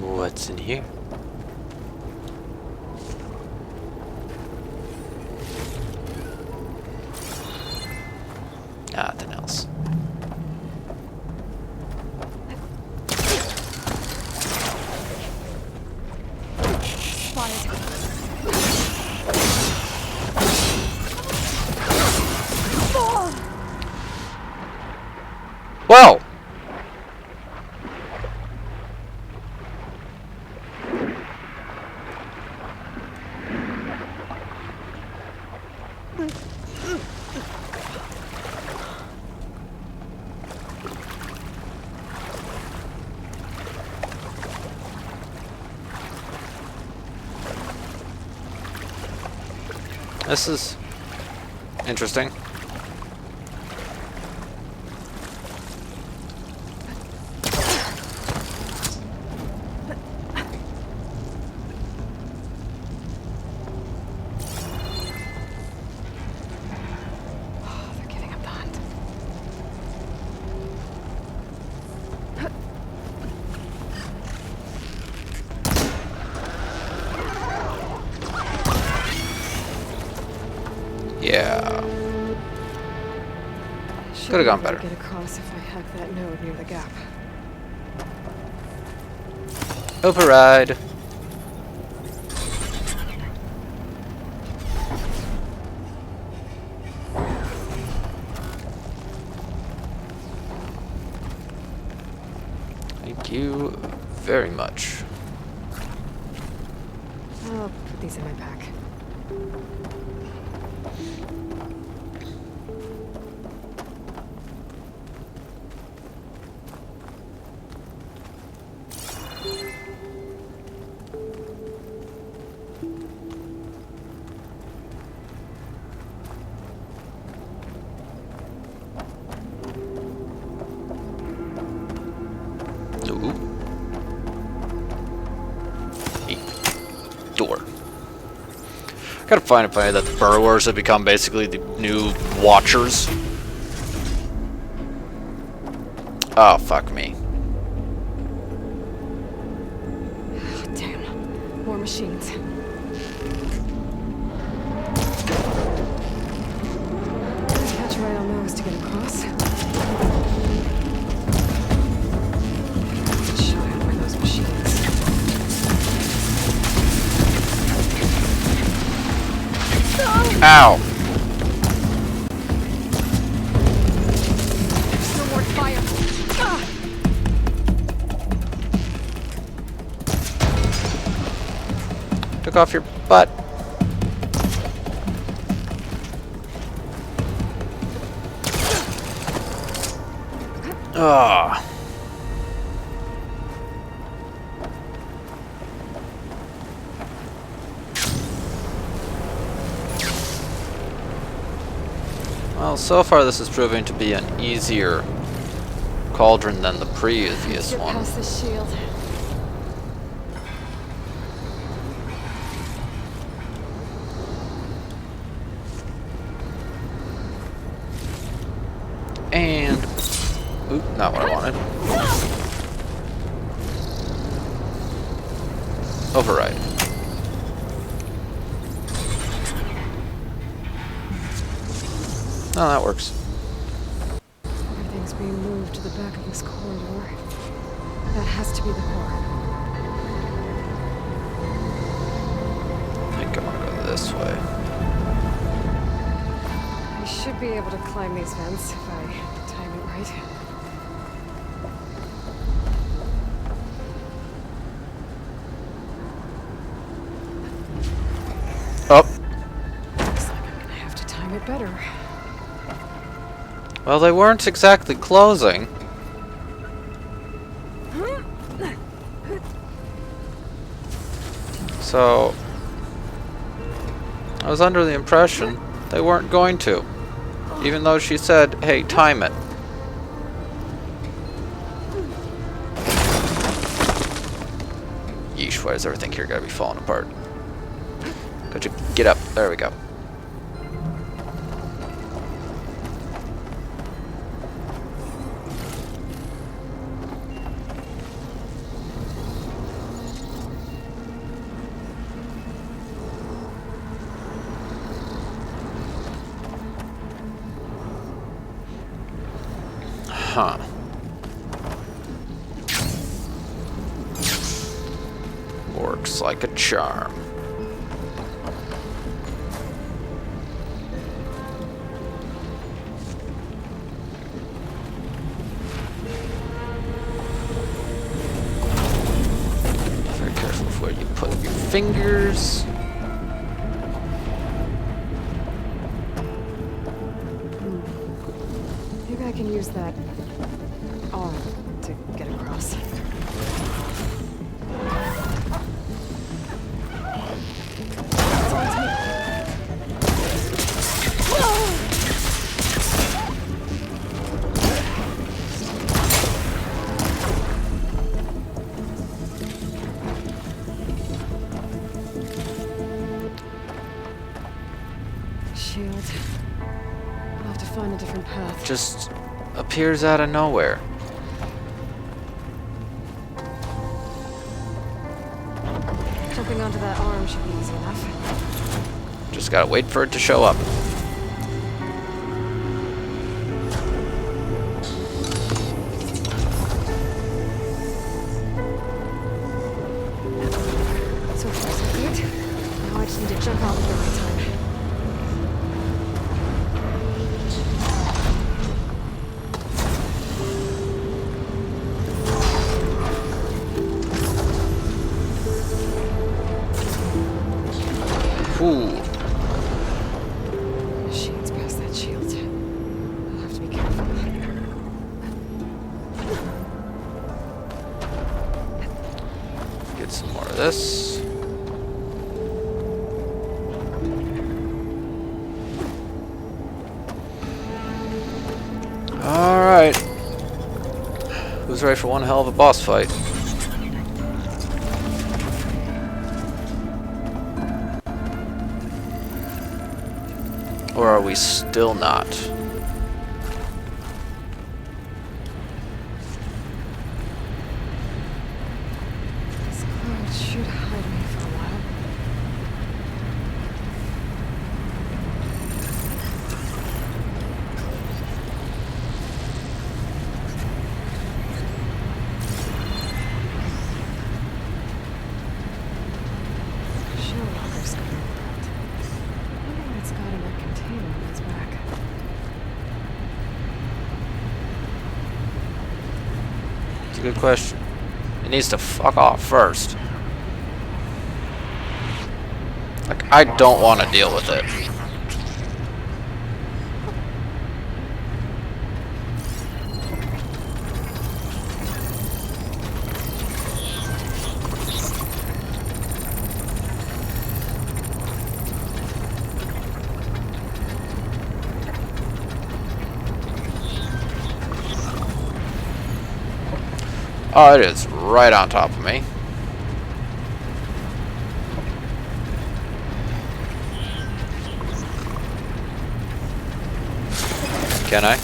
What's in here? Nothing else. Well, this is interesting. They're getting up the hunt. Yeah. Should Could've be gone able to better. Get across if I hack that node near the gap. Override. Thank you very much. I'll put these in my pack. Ooh. A door. Gotta find it funny that the burrowers have become basically the new watchers. Oh, fuck me. Oh, damn. More machines. Catch right on those to get across. Shy over those machines. Ow! Still more fire. Ah! Took off your butt. Ah. Well, so far this is proving to be an easier cauldron than the previous Get one. past the shield. And... Oop, not what I wanted. Override. Oh, that works. Everything's being moved to the back of this corridor. That has to be the core. I think I'm gonna go this way. I should be able to climb these vents if I time it right. Oh. Looks like I'm gonna have to time it better. Well, they weren't exactly closing. So... I was under the impression they weren't going to. Even though she said, hey, time it. Yeesh, why does everything here gotta be falling apart? Could you get up? There we go. Huh. Works like a charm. Very careful with where you put your fingers. Maybe I can use that arm to get across. Shield. I'll have to find a different path. Just appears out of nowhere. Jumping onto that arm should be easy enough. Just gotta wait for it to show up. So far, so good. Now I just need to jump out at the right time. Ooh. Machines past that shield. I'll have to be careful. Get some more of this. Alright. Who's ready for one hell of a boss fight? are we still not? This cloud should hide me for a while. Shellwalker's coming around. I wonder what it's got in that container on its back. It's a good question. It needs to fuck off first. Like, I don't want to deal with it. Oh, it is right on top of me. Can I?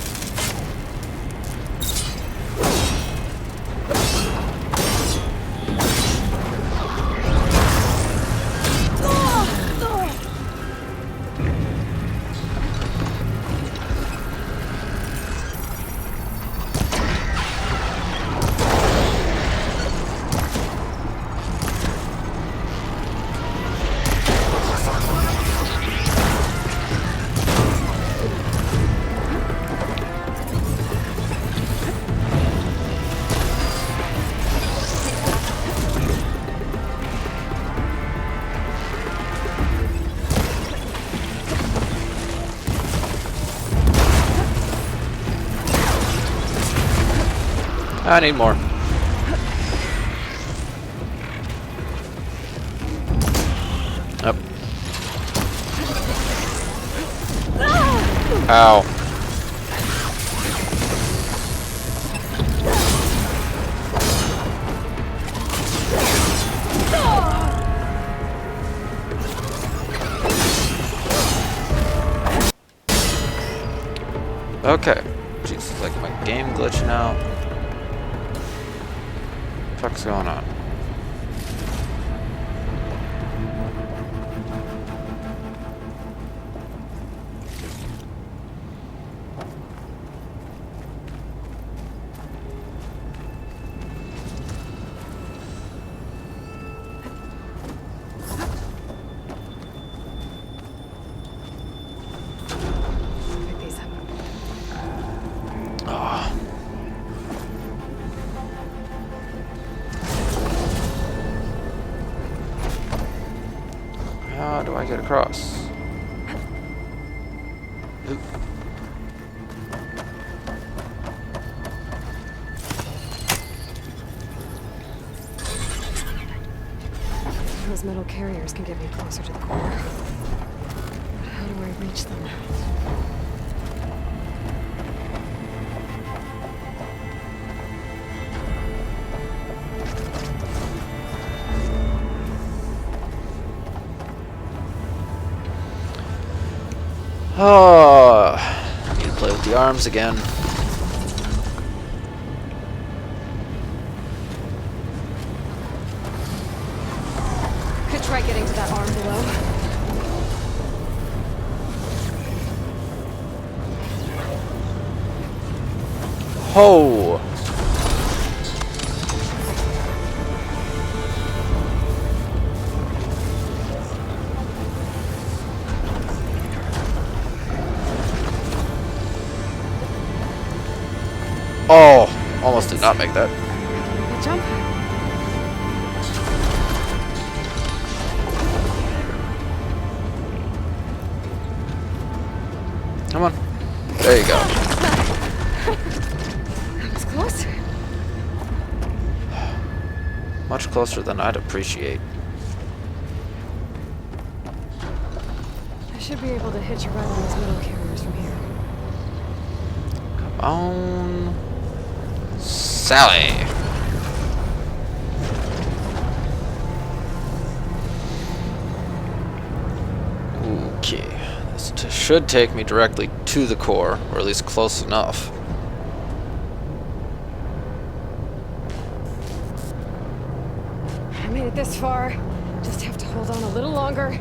I need more. Up. Ow. Okay. Jesus, like my game glitching out. What the fuck's going on? Pick these up. How do I get across? Oop. Those metal carriers can get me closer to the core. But how do I reach them? Oh, I need to play with the arms again. Could try getting to that arm below. Ho! Oh, almost did not make that. Good jump. Come on. There you go. That was close. Much closer than I'd appreciate. I should be able to hitch a ride on these metal carriers from here. Come on. Sally. Okay. This should take me directly to the core, or at least close enough. I made it this far. Just have to hold on a little longer.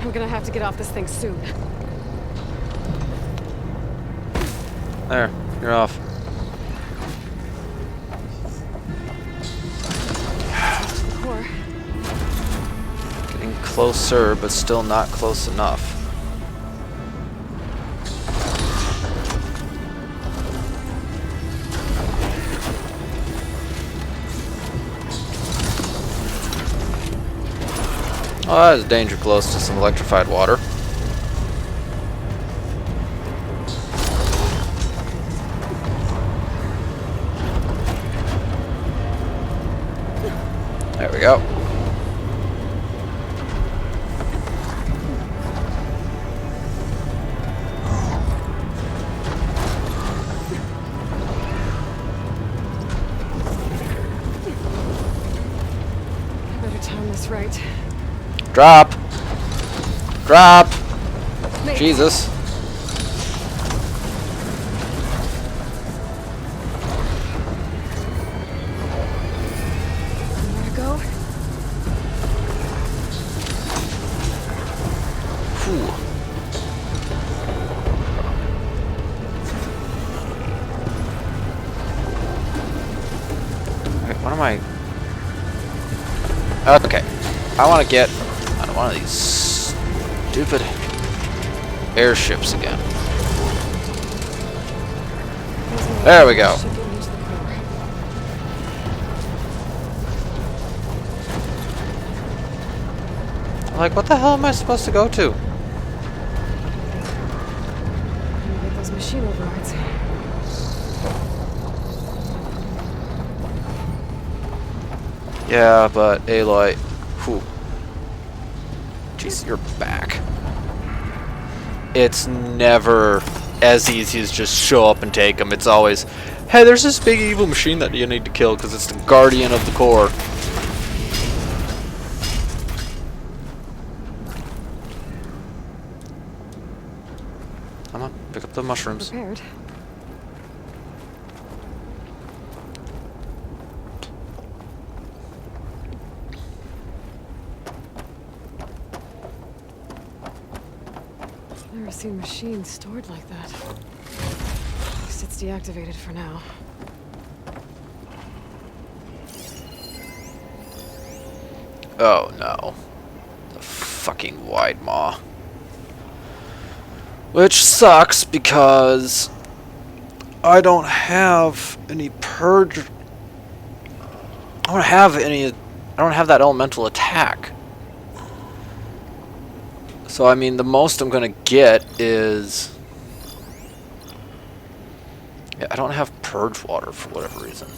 I'm gonna have to get off this thing soon. There, you're off. To the core. Getting closer, but still not close enough. Oh, that is danger close to some electrified water. There we go. Better time this right. Drop! Drop! Mate. Jesus. Nowhere to go? Whew. Okay, what am I... Okay. I want to get on one of these stupid airships again. There we go. Should get me to the core. I'm like, what the hell am I supposed to go to? Gonna get those machine overrides. Yeah, but Aloy, whew. Jeez, you're back. It's never as easy as just show up and take them. It's always, hey, there's this big evil machine that you need to kill because it's the guardian of the core. Come on, pick up the mushrooms. Prepared. Never seen machines stored like that. At least it's deactivated for now. Oh no. The fucking wide maw. Which sucks because I don't have any purge. I don't have that elemental attack. So I mean the most I'm gonna get is, yeah, I don't have purge water for whatever reason.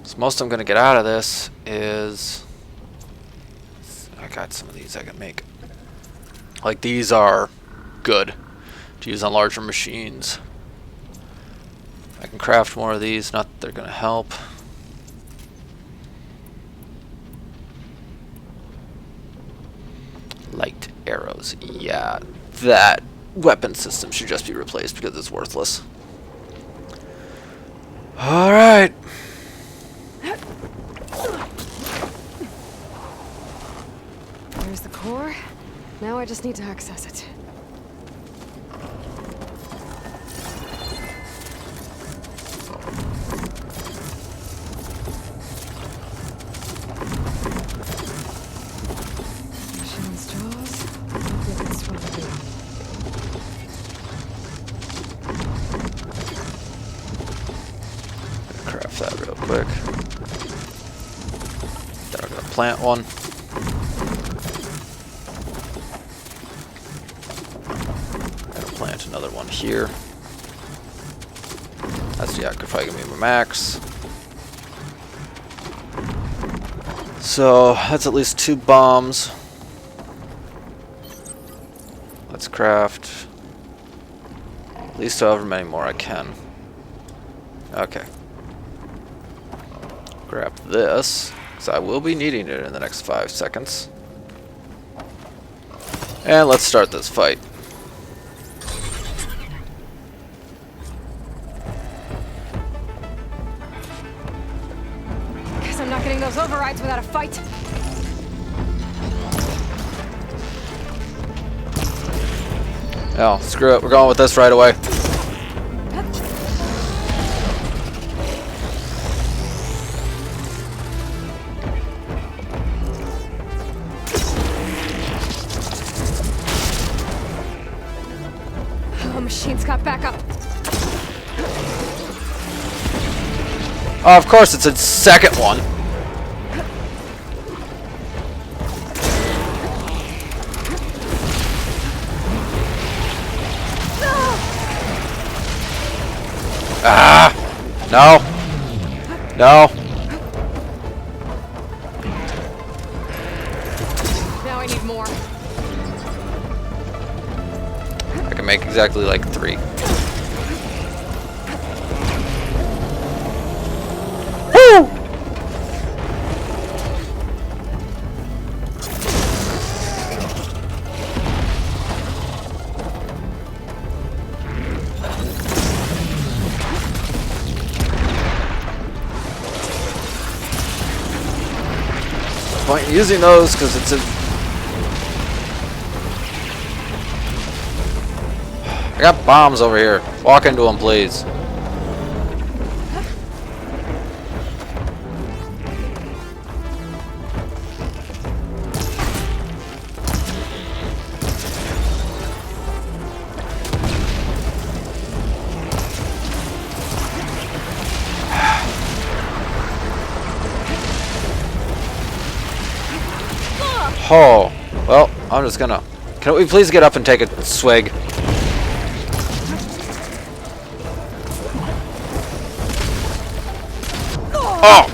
So most I'm gonna get out of this is, I got some of these I can make. Like these are good to use on larger machines. I can craft more of these, not that they're gonna help. Light arrows, yeah, that weapon system should just be replaced because it's worthless. Alright. There's the core. Now I just need to access it. Machine's jaws. Look at this one again. Craft that real quick. Then I'm gonna plant one. Plant another one here. That's, yeah, could probably give me my max. So that's at least 2 bombs. Let's craft at least however many more I can. Okay. Grab this. because I will be needing it in the next 5 seconds. And let's start this fight. Guess I'm not getting those overrides without a fight. Oh, screw it. We're going with this right away. Oh, machine's got backup. Oh, of course, it's a second one. Ah! No! No! Now I need more. I can make exactly like 3. Woo! Point in using those because it's a. I got bombs over here. Walk into them, please. Oh, well, I'm just gonna... Can we please get up and take a swig? Oh!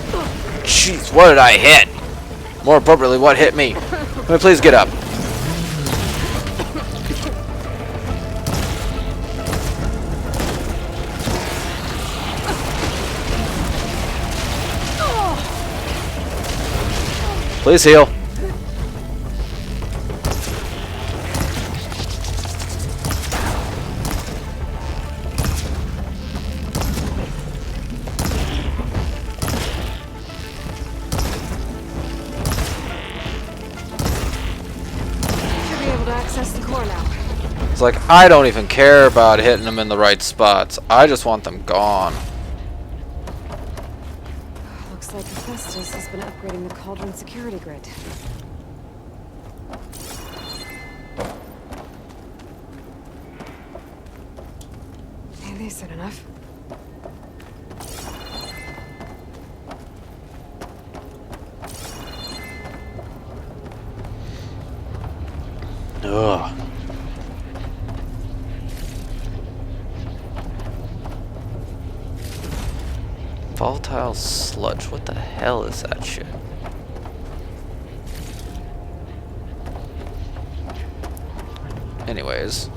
Jeez, what did I hit? More appropriately, what hit me? Can we please get up? Please heal. It's like, I don't even care about hitting them in the right spots. I just want them gone. Looks like Hephaestus has been upgrading the Cauldron security grid. Hey, they said enough. Ugh. Volatile sludge. What the hell is that shit? Anyways.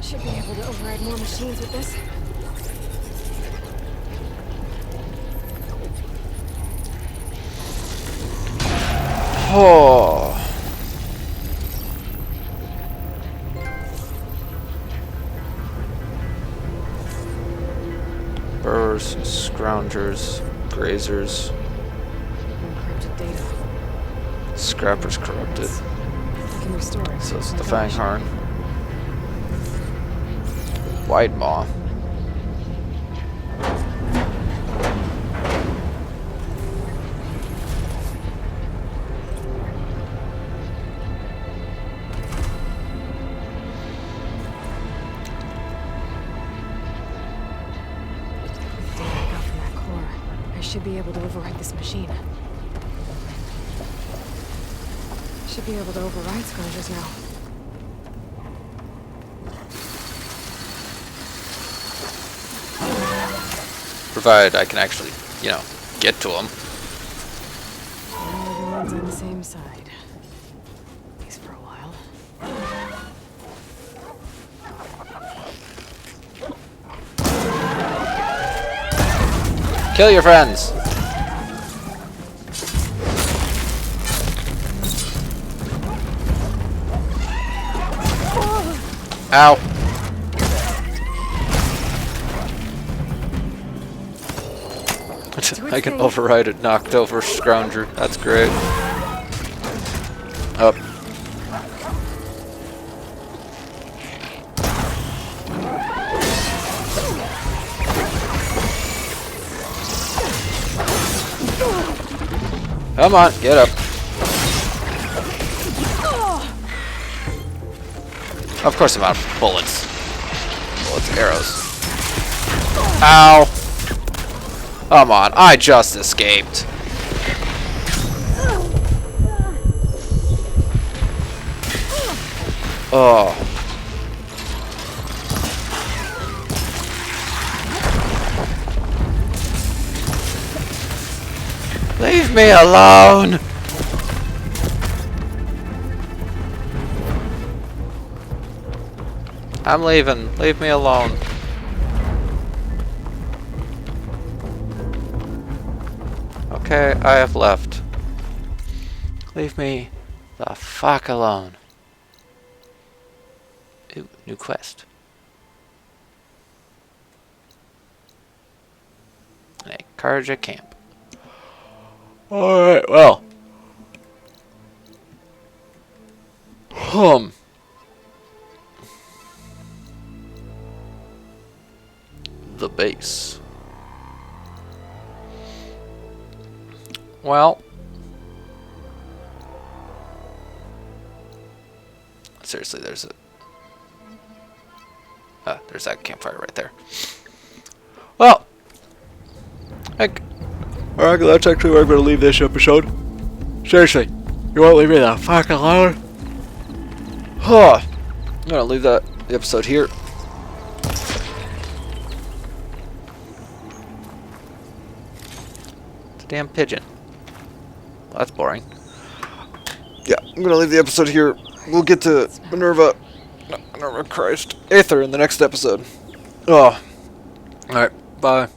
Should be able to override more machines with this. Oh. Burrs, scroungers, grazers. Encrypted data. Scrappers corrupted. I can restore it. So it's the Fangharn. Wide Maw. Should be able to override this machine. Should be able to override scroungers now. Provided I can actually, you know, get to them. Now everyone's on the same side. At least for a while. Kill your friends! Ow. I can override a knocked over scrounger. That's great. Up. Come on, get up. Of course I'm out of bullets. Bullets, arrows. Ow! Come on, I just escaped. Oh. Leave me alone! I'm leaving. Leave me alone. Okay, I have left. Leave me the fuck alone. Ooh, new quest. A Karja camp. Alright, well. The base. Well. Seriously, there's that campfire right there. Well. Alright, that's actually where I'm going to leave this episode. Seriously, you won't leave me the fuck alone? Huh. I'm going to leave the episode here. It's a damn pigeon. Well, that's boring. Yeah, I'm going to leave the episode here. We'll get to Minerva Christ, Aether in the next episode. Oh. Alright, bye.